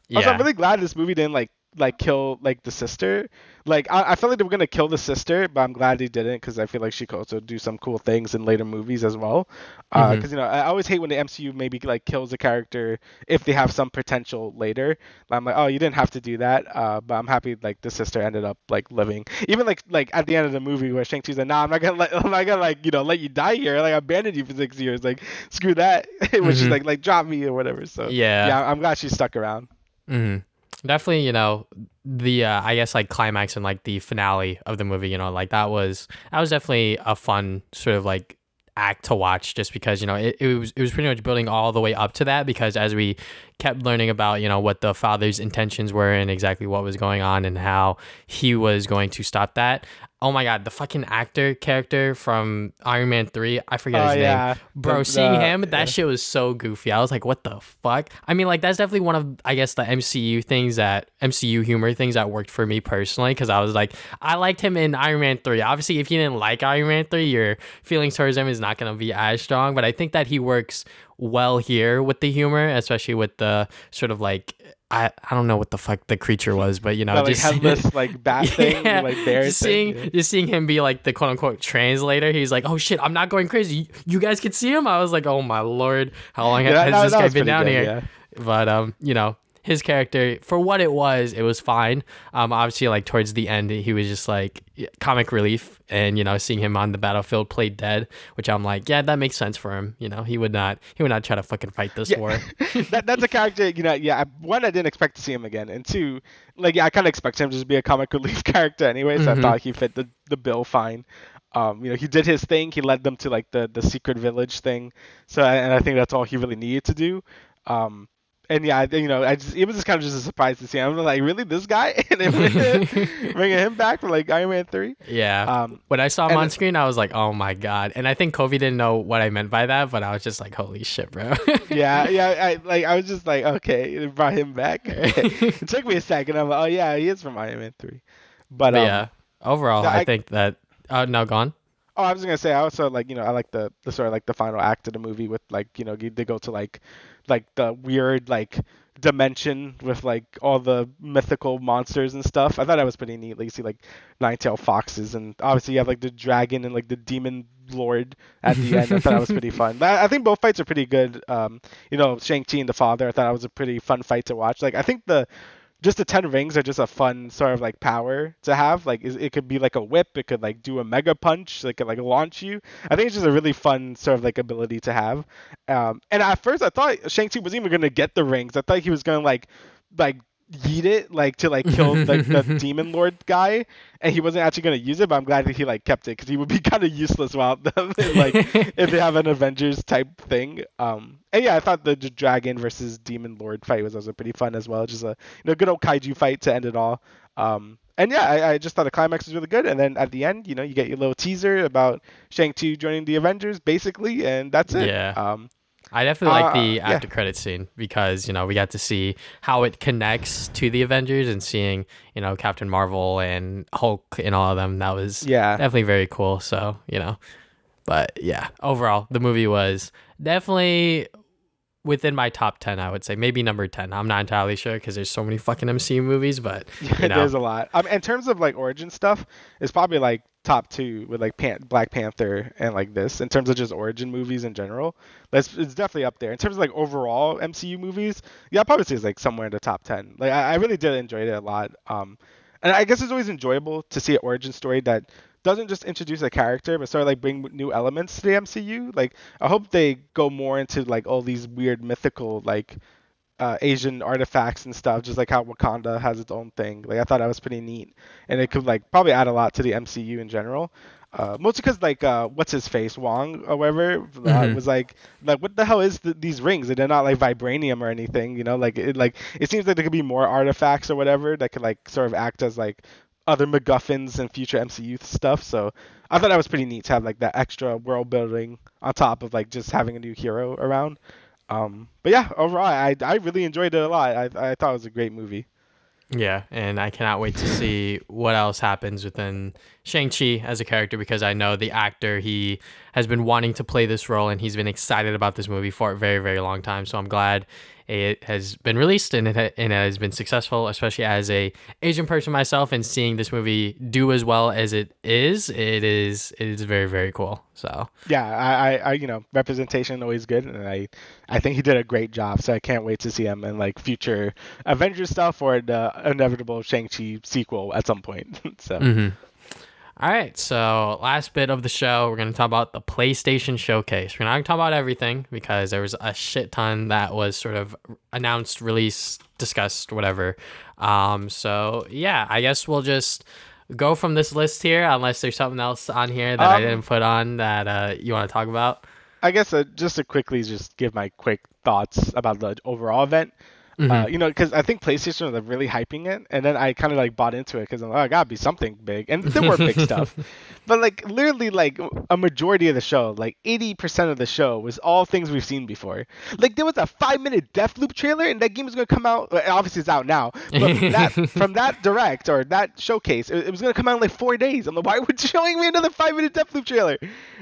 Yeah. Also, I'm really glad this movie didn't like kill like the sister. Like, I felt like they were gonna kill the sister, but I'm glad they didn't, because I feel like she could also do some cool things in later movies as well. Because I always hate when the MCU maybe like kills a character if they have some potential later. But I'm like, oh, you didn't have to do that. But I'm happy like the sister ended up like living. Even like at the end of the movie where Shang-Chi's like, nah, I'm not gonna like let you die here. Like, I abandoned you for 6 years. Like, screw that. When she's like drop me or whatever. So yeah, I'm glad she stuck around. Definitely, the I guess like climax and like the finale of the movie, like that was definitely a fun sort of like act to watch, just because it was pretty much building all the way up to that, because as we kept learning about what the father's intentions were and exactly what was going on and how he was going to stop that. Oh my god, the fucking actor character from Iron Man 3, I forget his name. Bro, seeing him, that shit was so goofy. I was like, what the fuck? I mean, like, that's definitely one of, I guess, the MCU humor things that worked for me personally, because I was like, I liked him in Iron Man 3. Obviously, if you didn't like Iron Man 3, your feelings towards him is not going to be as strong, but I think that he works well here with the humor, especially with the sort of like, I don't know what the fuck the creature was, but like just headless like bat thing, like bear just thing. Just seeing him be like the quote unquote translator. He's like, oh shit, I'm not going crazy. You guys could see him. I was like, oh my lord, how long has this guy been down here? Yeah. But his character, for what it was fine. Obviously, like towards the end, he was just like comic relief, and seeing him on the battlefield play dead, which I'm like, yeah, that makes sense for him. He would not try to fucking fight this war. That's a character, one, I didn't expect to see him again, and two, like, yeah, I kind of expect him to just be a comic relief character anyway, so I thought he fit the bill fine. He did his thing. He led them to like the secret village thing. So, and I think that's all he really needed to do. And yeah, it was just kind of just a surprise to see him. I was like, really, this guy? And then bringing him back from like Iron Man 3. Yeah. When I saw him on screen, I was like, oh my god. And I think Kobe didn't know what I meant by that, but I was just like, holy shit, bro. yeah. I was just like, okay, it brought him back. Okay. It took me a second. I'm like, oh yeah, he is from Iron Man 3. But yeah, overall, I think that. No, gone. Oh, I was gonna say I also like I like the sort of like the final act of the movie with like they go to like the weird like dimension with like all the mythical monsters and stuff. I thought that was pretty neat. Like you see like nine-tailed foxes, and obviously you have like the dragon and like the demon lord at the end. I thought that was pretty fun. I think both fights are pretty good. Shang-Chi and the father, I thought that was a pretty fun fight to watch. Like I think just the 10 rings are just a fun sort of like power to have. Like it could be like a whip, it could like do a mega punch, it could like launch you. I think it's just a really fun sort of like ability to have. And at first I thought Shang-Chi wasn't even gonna get the rings. I thought he was gonna like yeet it like to like kill like the demon lord guy, and he wasn't actually gonna use it. But I'm glad that he like kept it, because he would be kind of useless without them. Like if they have an Avengers type thing. And yeah, I thought the dragon versus demon lord fight was also pretty fun as well. Just a good old kaiju fight to end it all. And yeah, I just thought the climax was really good. And then at the end, you get your little teaser about Shang-Chi joining the Avengers, basically, and that's it. Yeah. I definitely like the after credit scene, because we got to see how it connects to the Avengers, and seeing Captain Marvel and Hulk and all of them. That was definitely very cool. So but yeah, overall the movie was definitely within my top 10, I would say. Maybe number 10. I'm not entirely sure, because there's so many fucking MCU movies, but there's a lot. In terms of like origin stuff, it's probably like top 2 with like Black Panther and like this. In terms of just origin movies in general, it's definitely up there. In terms of like overall MCU movies, yeah, I'd probably say it's like somewhere in the top 10. Like I really did enjoy it a lot. And I guess it's always enjoyable to see an origin story that doesn't just introduce a character, but sort of like bring new elements to the MCU. Like I hope they go more into like all these weird mythical like Asian artifacts and stuff, just like how Wakanda has its own thing. Like I thought that was pretty neat, and it could like probably add a lot to the MCU in general. Mostly because like what's his face, Wong or whatever, was like what the hell is these rings? They're not like vibranium or anything, like it seems like there could be more artifacts or whatever that could like sort of act as like other MacGuffins and future MCU stuff. So I thought that was pretty neat to have like that extra world building on top of like just having a new hero around. But yeah, overall I really enjoyed it a lot. I thought it was a great movie. Yeah, and I cannot wait to see what else happens within Shang-Chi as a character, because I know the actor, he has been wanting to play this role, and he's been excited about this movie for a very, very long time. So I'm glad it has been released, and it has been successful, especially as a Asian person myself, and seeing this movie do as well as it is very, very cool. So yeah, I representation always good, and I think he did a great job. So I can't wait to see him in like future Avengers stuff, or the inevitable Shang-Chi sequel at some point. So. Mm-hmm. All right, so last bit of the show, we're going to talk about the PlayStation Showcase. We're not going to talk about everything, because there was a shit ton that was sort of announced, released, discussed, whatever. So yeah, I guess we'll just go from this list here, unless there's something else on here that I didn't put on that you want to talk about. I guess just to quickly just give my quick thoughts about the overall event. Because I think PlayStation was really hyping it, and then I kind of like bought into it, because I'm like, oh, it gotta be something big, and there were big stuff, but like literally like a majority of the show, like 80% of the show, was all things we've seen before. Like there was a 5-minute Deathloop trailer, and that game was gonna come out. Obviously, it's out now, but from that direct or that showcase, it was gonna come out in like 4 days. I'm like, why would you showing me another 5-minute Deathloop trailer?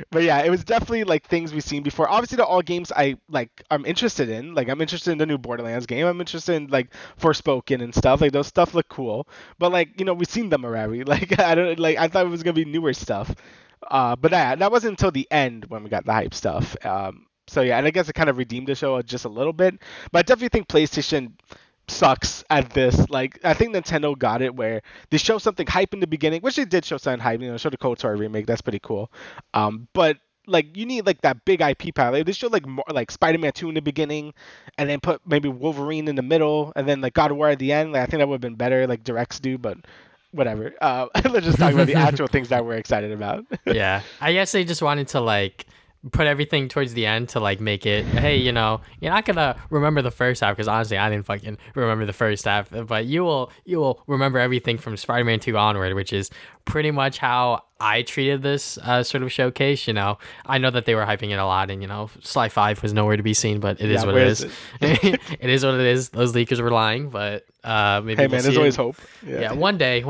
But yeah, it was definitely like things we've seen before. Obviously, they're all games I'm interested in. Like I'm interested in the new Borderlands game. I'm interested in like Forspoken and stuff. Like those stuff look cool, but like we've seen them already. Like I thought it was gonna be newer stuff, but that wasn't until the end when we got the hype stuff. So yeah, and I guess it kind of redeemed the show just a little bit, but I definitely think PlayStation sucks at this. Like, I think Nintendo got it where they show something hype in the beginning, which they did show something hype. Show the KOTOR remake. That's pretty cool. But like you need like that big IP power. Like, they showed like more, like Spider-Man 2 in the beginning, and then put maybe Wolverine in the middle, and then like God of War at the end. Like I think that would have been better. Like directs do, but whatever. Let's just talk about the actual things that we're excited about. Yeah, I guess they just wanted to like put everything towards the end to like make it, hey, you're not gonna remember the first half, because honestly I didn't fucking remember the first half, but you will remember everything from Spider-Man 2 onward, which is pretty much how I treated this sort of showcase. I know that they were hyping it a lot, and Sly 5 was nowhere to be seen, but it is what it is. It is what it is. Those leakers were lying, but maybe hey man, there's always hope. Yeah, one day,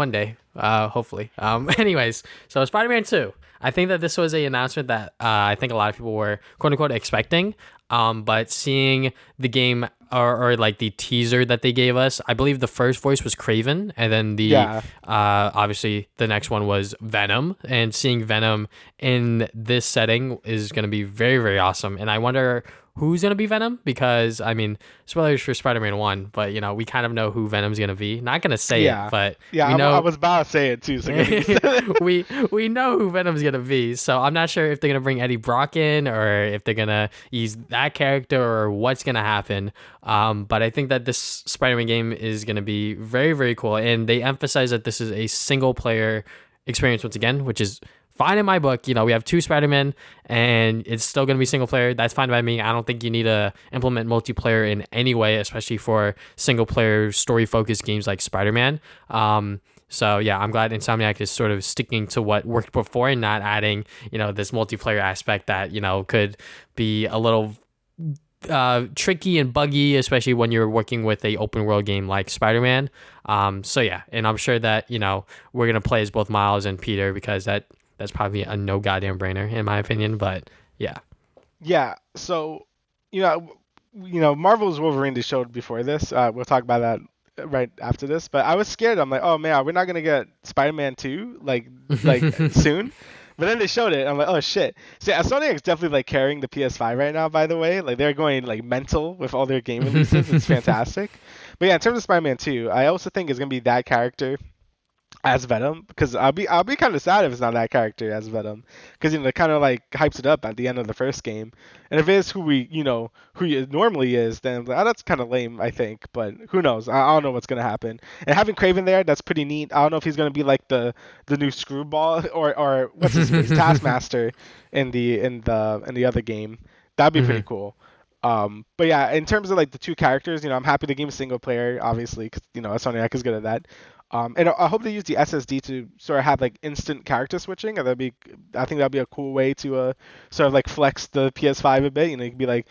hopefully. Anyways, so Spider-Man 2. I think that this was a announcement that I think a lot of people were quote unquote expecting. But seeing the game or like the teaser that they gave us, I believe the first voice was Craven, and then obviously the next one was Venom. And seeing Venom in this setting is going to be very, very awesome. And I wonder who's going to be Venom, because I mean, spoilers for Spider-Man 1, but we kind of know who Venom's going to be. Not going to say it, but we know. I was about to say it too. So we know who Venom's going to be. So I'm not sure if they're going to bring Eddie Brock in, or if they're going to use that character, or what's going to happen. But I think that this Spider-Man game is going to be very, very cool. And they emphasize that this is a single player experience once again, which is fine in my book. We have 2 Spider-Men and it's still going to be single player. That's fine by me. I don't think you need to implement multiplayer in any way, especially for single player story focused games like Spider-Man. So yeah, I'm glad Insomniac is sort of sticking to what worked before and not adding, this multiplayer aspect that, could be a little tricky and buggy, especially when you're working with a open world game like Spider-Man. So yeah, and I'm sure that, we're going to play as both Miles and Peter, because that's probably a no goddamn brainer in my opinion, but yeah. Yeah. So, Marvel's Wolverine they showed before this. We'll talk about that right after this. But I was scared. I'm like, oh man, we're not gonna get Spider-Man 2 like soon. But then they showed it. I'm like, oh shit. So yeah, Sony is definitely like carrying the PS5 right now. By the way, like they're going like mental with all their game releases. It's fantastic. But yeah, in terms of Spider-Man 2, I also think it's gonna be that character as Venom, because I'll be kind of sad if it's not that character as Venom, because it kind of like hypes it up at the end of the first game, and if it is who it normally is, then that's kind of lame, I think. But who knows? I don't know what's gonna happen. And having Craven there, that's pretty neat. I don't know if he's gonna be like the new Screwball or what's his face, Taskmaster in the other game. That'd be pretty cool. But yeah, in terms of like the 2 characters, I'm happy the game's single player, obviously, because Sonic is good at that. And I hope they use the SSD to sort of have like instant character switching. And I think that'd be a cool way to sort of like flex the PS5 a bit. You can be like,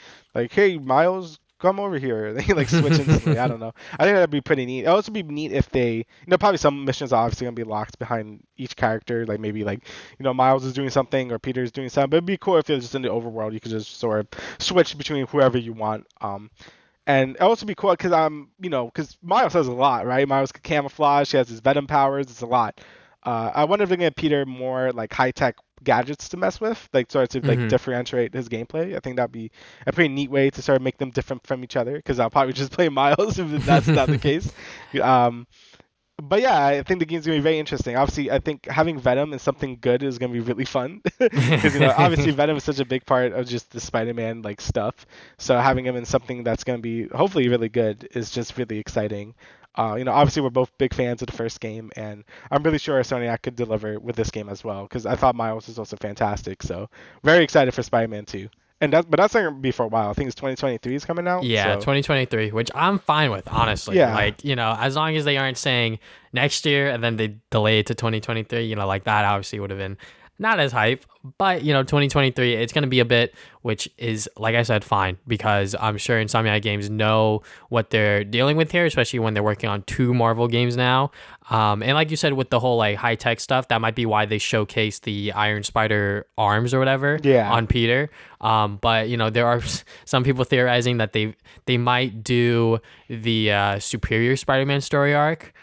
hey Miles, come over here. They can like switch instantly. I don't know. I think that'd be pretty neat. It'd also be neat if they, probably some missions are obviously gonna be locked behind each character. Like maybe like, Miles is doing something or Peter's doing something. But it'd be cool if it was just in the overworld. You could just sort of switch between whoever you want. And it'll also be cool because because Miles has a lot, right? Miles can camouflage. He has his Venom powers. It's a lot. I wonder if they're gonna Peter more like high tech gadgets to mess with, like sort of like differentiate his gameplay. I think that'd be a pretty neat way to sort of make them different from each other. Because I'll probably just play Miles if that's not the case. But yeah, I think the game's gonna be very interesting. Obviously, I think having Venom in something good is gonna be really fun because obviously Venom is such a big part of just the Spider-Man like stuff. So having him in something that's gonna be hopefully really good is just really exciting. Obviously we're both big fans of the first game, and I'm really sure Sony could deliver with this game as well, because I thought Miles was also fantastic. So very excited for Spider-Man 2. But that's not gonna be for a while. I think it's 2023 is coming out. Yeah, so. 2023, which I'm fine with, honestly. Yeah. Like, as long as they aren't saying next year and then they delay it to 2023, like that obviously would have been not as hype. But, 2023, it's going to be a bit, which is, like I said, fine, because I'm sure Insomniac Games know what they're dealing with here, especially when they're working on 2 Marvel games now. And like you said, with the whole like high tech stuff, that might be why they showcase the Iron Spider arms or whatever on Peter. But there are some people theorizing that they might do the Superior Spider-Man story arc.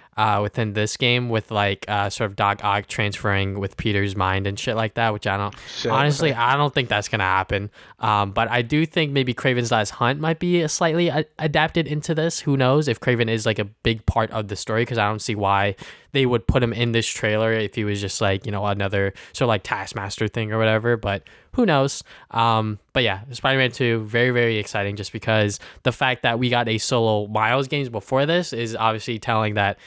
within this game with like sort of Doc Ock transferring with Peter's mind and shit like that, which I don't Shit. honestly I don't think that's gonna happen. But I do think maybe Kraven's Last Hunt might be slightly adapted into this. Who knows if Kraven is like a big part of the story, because I don't see why they would put him in this trailer if he was just like, another sort of like Taskmaster thing or whatever, but who knows. But yeah, Spider-Man 2, very, very exciting, just because the fact that we got a solo Miles games before this is obviously telling that,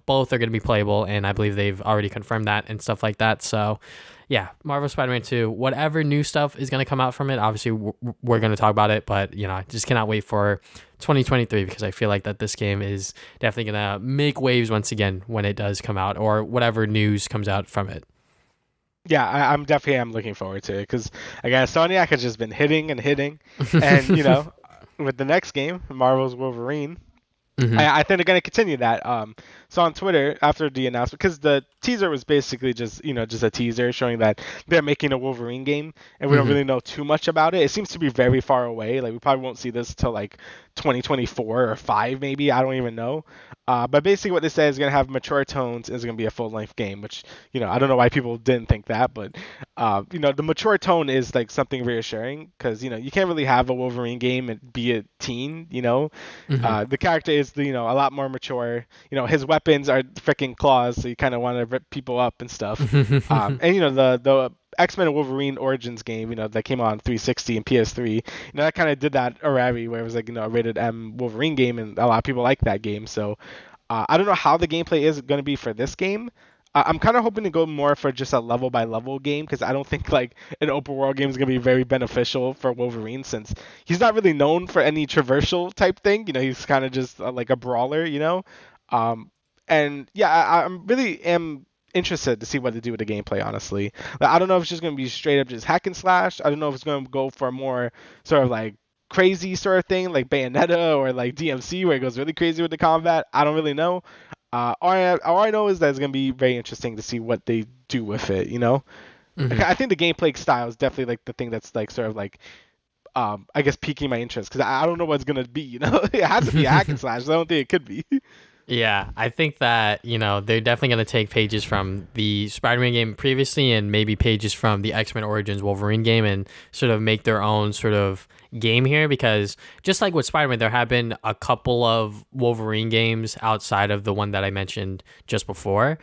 both are going to be playable, and I believe they've already confirmed that and stuff like that. So yeah, Marvel Spider-Man 2, whatever new stuff is going to come out from it, obviously we're going to talk about it, but I just cannot wait for 2023, because I feel like that this game is definitely going to make waves once again when it does come out, or whatever news comes out from it. Yeah, I'm definitely am looking forward to it, because again, Sonic has just been hitting and hitting, and with the next game, Marvel's Wolverine, Mm-hmm. I think they're going to continue that. So on Twitter, after the announcement, because the teaser was basically just a teaser showing that they're making a Wolverine game, and we don't really know too much about it. It seems to be very far away. Like, we probably won't see this till like 2024 or 5 maybe. I don't even know. But basically what they said is going to have mature tones and it's going to be a full-length game, which, I don't know why people didn't think that, but, the mature tone is like something reassuring, because, you can't really have a Wolverine game and be a teen, The character is, a lot more mature. His weapons are freaking claws, so you kind of want to rip people up and stuff. And, the X-Men Wolverine Origins game, that came on 360 and PS3, that kind of did that already, where it was like, a rated M Wolverine game, and a lot of people like that game. So I don't know how the gameplay is going to be for this game. I'm kind of hoping to go more for just a level by level game, because I don't think like an open world game is going to be very beneficial for Wolverine, since he's not really known for any traversal type thing. He's kind of just like a brawler, and yeah, I'm really am interested to see what they do with the gameplay, honestly. Like, I don't know if it's just going to be straight up just hack and slash. I don't know if it's going to go for a more sort of like crazy sort of thing like Bayonetta or like DMC, where it goes really crazy with the combat. I don't really know. All I know is that it's going to be very interesting to see what they do with it, I think the gameplay style is definitely like the thing that's like sort of like I guess piquing my interest, because I don't know what it's going to be, It has to be a hack and slash. I don't think it could be. Yeah, I think that, they're definitely going to take pages from the Spider-Man game previously, and maybe pages from the X-Men Origins Wolverine game, and sort of make their own sort of game here, because just like with Spider-Man, there have been a couple of Wolverine games outside of the one that I mentioned just before.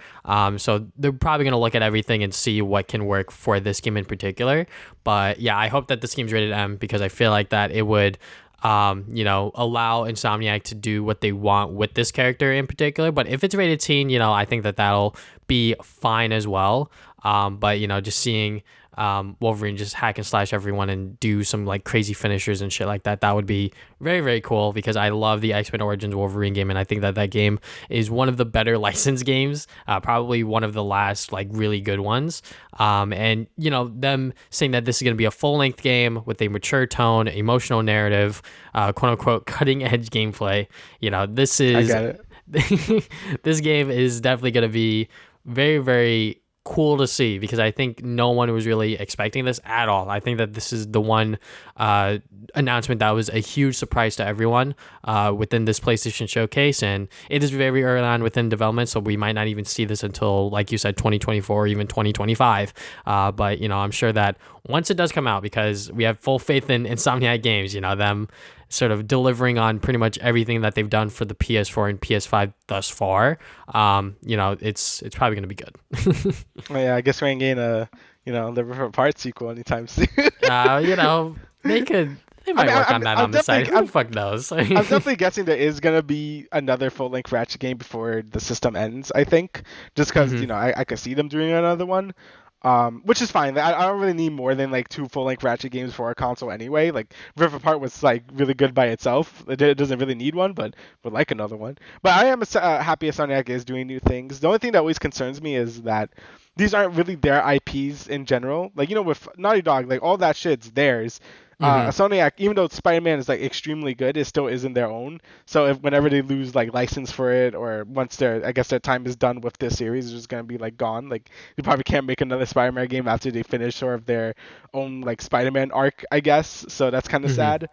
So they're probably going to look at everything and see what can work for this game in particular. But yeah, I hope that this game's rated M, because I feel like that it would allow Insomniac to do what they want with this character in particular. But if it's rated teen, I think that that'll be fine as well. But just seeing Wolverine just hack and slash everyone and do some like crazy finishers and shit like that, that would be very, very cool, because I love the X-Men Origins Wolverine game, and I think that that game is one of the better licensed games, probably one of the last like really good ones. And them saying that this is going to be a full-length game with a mature tone, emotional narrative, quote unquote cutting edge gameplay, this is I get it. this game is definitely going to be very, very cool to see, because I think no one was really expecting this at all. I think that this is the one announcement that was a huge surprise to everyone within this PlayStation showcase, and it is very early on within development, so we might not even see this until, like you said, 2024 or even 2025. But I'm sure that once it does come out, because we have full faith in Insomniac Games, them sort of delivering on pretty much everything that they've done for the PS4 and PS5 thus far, it's probably going to be good. Well, yeah, I guess we ain't getting a the River Apart sequel anytime soon. They might work on that on the side. Who the fuck knows? I'm definitely guessing there is gonna be another full-length Ratchet game before the system ends. I think, just because I could see them doing another one. Which is fine. I don't really need more than like 2 full-length Ratchet games for a console anyway. Like, Rift Apart was like really good by itself. It doesn't really need one, but would like another one. But I am happy Sonic is doing new things. The only thing that always concerns me is that these aren't really their IPs in general. Like, with Naughty Dog, like all that shit's theirs. Sonic, even though Spider-Man is like extremely good, it still isn't their own. So whenever they lose like license for it, or once their time is done with this series, it's just gonna be like gone. Like, you probably can't make another Spider-Man game after they finish sort of their own like Spider-Man arc, I guess. So that's kind of sad.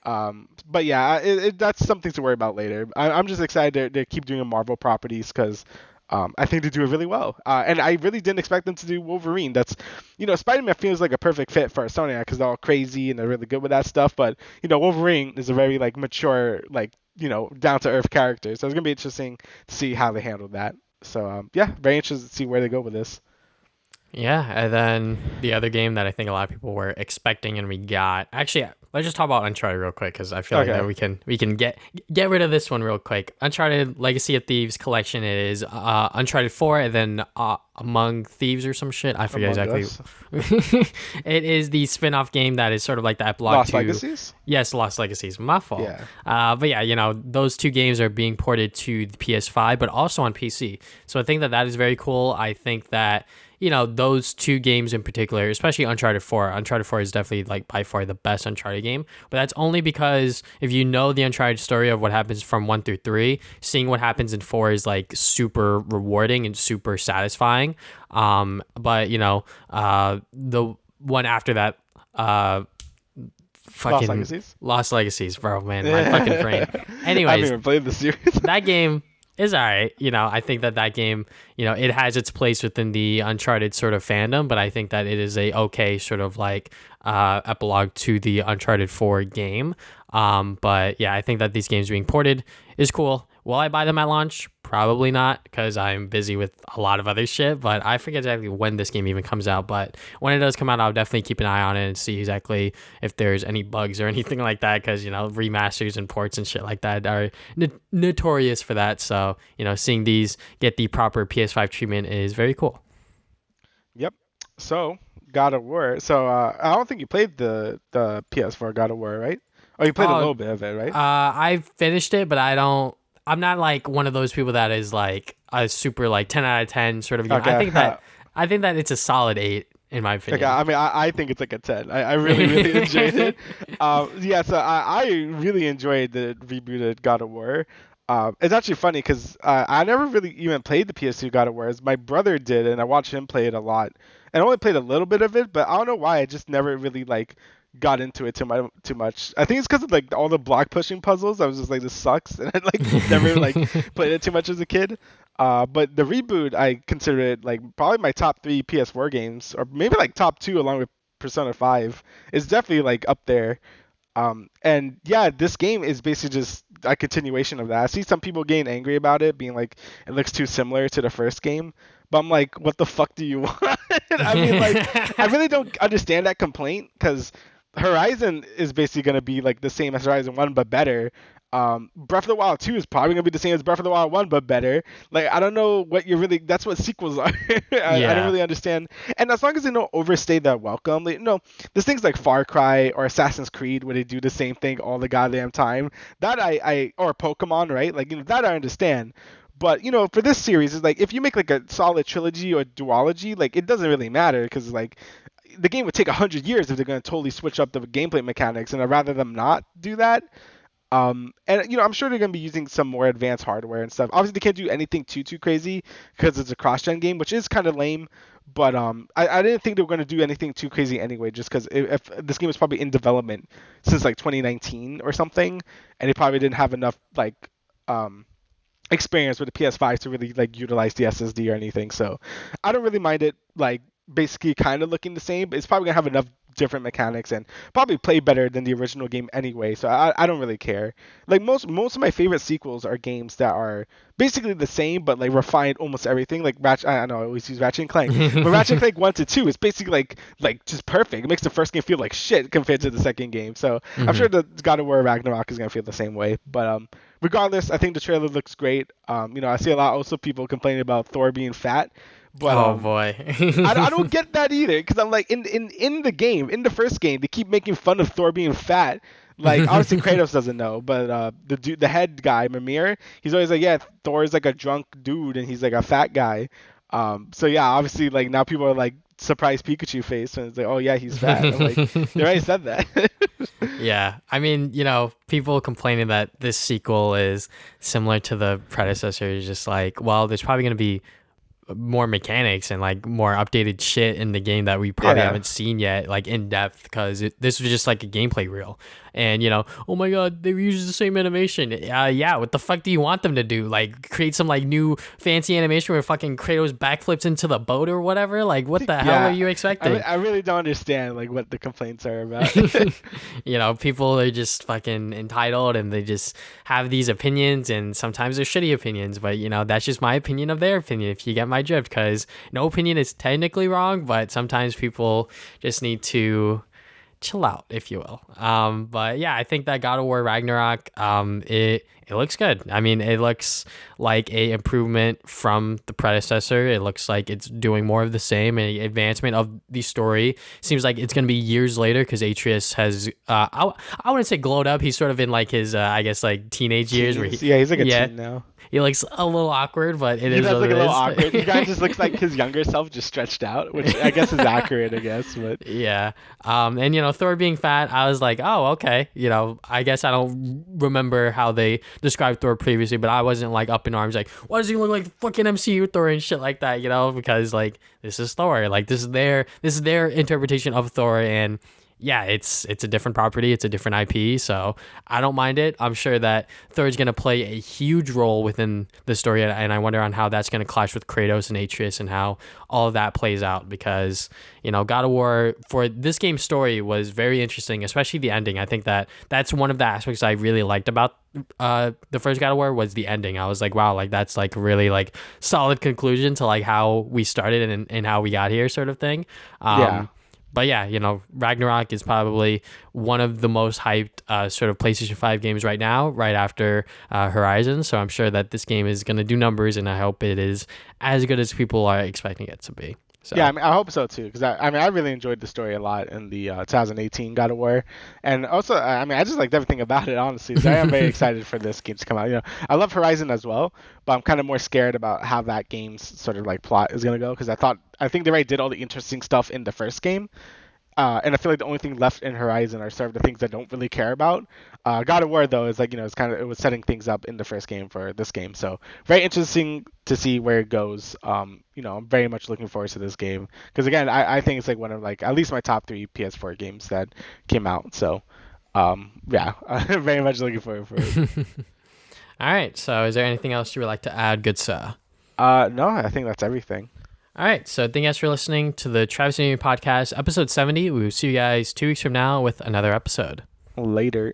But yeah, that's something to worry about later. I'm just excited to keep doing Marvel properties because I think they do it really well. And I really didn't expect them to do Wolverine. That's, Spider-Man feels like a perfect fit for Sony because they're all crazy and they're really good with that stuff. But, Wolverine is a very like mature, like, down to earth character. So it's gonna be interesting to see how they handle that. So yeah, very interested to see where they go with this. Yeah, and then the other game that I think a lot of people were expecting and we got. Actually, let's just talk about Uncharted real quick because I feel like Okay. that we can get rid of this one real quick. Uncharted Legacy of Thieves collection is Uncharted 4 and then Among Thieves or some shit. I forget Among exactly. It is the spin-off game that is sort of like the epilogue Lost to Legacies? Yes, Lost Legacies. My fault. Yeah. But yeah, those two games are being ported to the PS5, but also on PC. So I think that is very cool. I think that those two games in particular, especially Uncharted 4. Uncharted 4 is definitely like by far the best Uncharted game, but that's only because if you know the Uncharted story of what happens from 1 through 3, seeing what happens in 4 is like super rewarding and super satisfying. But the one after that, fucking Lost Legacies, bro, man, my fucking brain. Anyways, I haven't even played the series. That game is all right. I think that game, it has its place within the Uncharted sort of fandom, but I think that it is a okay sort of like epilogue to the Uncharted 4 game. But yeah, I think that these games being ported is cool. Will I buy them at launch? Probably not, because I'm busy with a lot of other shit, but I forget exactly when this game even comes out. But when it does come out, I'll definitely keep an eye on it and see exactly if there's any bugs or anything like that, because, remasters and ports and shit like that are notorious for that. So, seeing these get the proper PS5 treatment is very cool. Yep. So, God of War. So, I don't think you played the PS4 God of War, right? Oh, you played a little bit of it, right? I finished it, but I'm not like one of those people that is like a super like 10 out of 10 sort of game. Okay. I think that it's a solid 8 in my opinion. Okay, I mean, I think it's like a 10. I really, really enjoyed it. Yeah, so I really enjoyed the rebooted God of War. It's actually funny because I never really even played the PS2 God of War. My brother did, and I watched him play it a lot. And I only played a little bit of it, but I don't know why. I just never really like got into it too much. I think it's because of like all the block pushing puzzles. I was just like, this sucks, and I like never like played it too much as a kid. But the reboot, I consider it like probably my top 3 PS4 games, or maybe like top 2 along with Persona 5. It's definitely like up there. And yeah, this game is basically just a continuation of that. I see some people getting angry about it, being like, it looks too similar to the first game. But I'm like, what the fuck do you want? I mean, like, I really don't understand that complaint because Horizon is basically going to be like the same as Horizon 1, but better. Breath of the Wild 2 is probably going to be the same as Breath of the Wild 1, but better. Like, I don't know what that's what sequels are. I don't really understand. And as long as they don't overstay their welcome, like, there's things like Far Cry or Assassin's Creed where they do the same thing all the goddamn time. That or Pokemon, right? Like, that I understand. But, for this series, it's like, if you make like a solid trilogy or duology, like, it doesn't really matter because, like, the game would take 100 years if they're going to totally switch up the gameplay mechanics, and I'd rather them not do that. And I'm sure they're gonna be using some more advanced hardware and stuff. Obviously, they can't do anything too crazy because it's a cross-gen game, which is kind of lame. But I didn't think they were gonna do anything too crazy anyway, just because if this game was probably in development since like 2019 or something, and they probably didn't have enough like experience with the PS5 to really like utilize the SSD or anything. So I don't really mind it like basically kind of looking the same, but it's probably gonna have enough different mechanics and probably play better than the original game anyway. So I don't really care. Like most of my favorite sequels are games that are basically the same but like refined almost everything. Like Ratchet, I know I always use Ratchet and Clank, but Ratchet and Clank 1 to 2 is basically like just perfect. It makes the first game feel like shit compared to the second game. So I'm sure the God of War Ragnarok is gonna feel the same way. But regardless, I think the trailer looks great. I see a lot also people complaining about Thor being fat. But, oh boy, I don't get that either because I'm like in the game, in the first game, they keep making fun of Thor being fat. Like obviously Kratos doesn't know, but the head guy Mimir, he's always like, yeah, Thor is like a drunk dude and he's like a fat guy. So yeah, obviously like now people are like surprised Pikachu face and it's like, oh yeah, he's fat. I'm like, they already said that. Yeah, I mean, people complaining that this sequel is similar to the predecessor is just like, well, there's probably gonna be more mechanics and like more updated shit in the game that we probably haven't seen yet, like in depth, because this was just like a gameplay reel. and oh my god, they use the same animation. Yeah, what the fuck do you want them to do? Like create some like new fancy animation where fucking Kratos backflips into the boat or whatever? Like what the hell are you expecting? I really don't understand like what the complaints are about. People are just fucking entitled and they just have these opinions, and sometimes they're shitty opinions, but that's just my opinion of their opinion, if you get my drift, because no opinion is technically wrong, but sometimes people just need to chill out, if you will. But yeah, I think that God of War Ragnarok, it looks good. I mean, it looks like a improvement from the predecessor. It looks like it's doing more of the same, and advancement of the story. Seems like it's going to be years later because Atreus has, I wouldn't say glowed up. He's sort of in like his, I guess, like teenage years. Where he's like a teen now. He looks a little awkward, but it is does what look it a little is. awkward. The guy just looks like his younger self, just stretched out, which I guess is accurate, I guess. But yeah, and Thor being fat, I was like, oh, okay. I guess I don't remember how they described Thor previously, but I wasn't like up in arms like, why does he look like fucking MCU Thor and shit like that? Because like this is Thor, like this is their interpretation of Thor, and yeah, it's a different property, it's a different IP, so I don't mind it. I'm sure that Thor's gonna play a huge role within the story, and I wonder on how that's gonna clash with Kratos and Atreus and how all of that plays out, because God of War for this game's story was very interesting, especially the ending. I think that's one of the aspects I really liked about the first God of War was the ending. I was like, wow, like that's like really like solid conclusion to like how we started and how we got here, sort of thing. But yeah, Ragnarok is probably one of the most hyped sort of PlayStation 5 games right now, right after Horizon. So I'm sure that this game is going to do numbers, and I hope it is as good as people are expecting it to be. So. Yeah, I hope so too, because I really enjoyed the story a lot in the 2018 God of War, and also I just liked everything about it, honestly. So I am very excited for this game to come out. I love Horizon as well, but I'm kind of more scared about how that game's sort of like plot is gonna go, because I think they already did all the interesting stuff in the first game. And I feel like the only thing left in Horizon are sort of the things I don't really care about. God of War though is like it was setting things up in the first game for this game, so very interesting to see where it goes. I'm very much looking forward to this game, because again I think it's like one of like at least my top 3 PS4 games that came out. So yeah, I'm very much looking forward for it. All right. So is there anything else you would like to add, good sir? No, I think that's everything. All right, so thank you guys for listening to the Travis and Damian podcast, episode 70. We will see you guys 2 weeks from now with another episode. Later.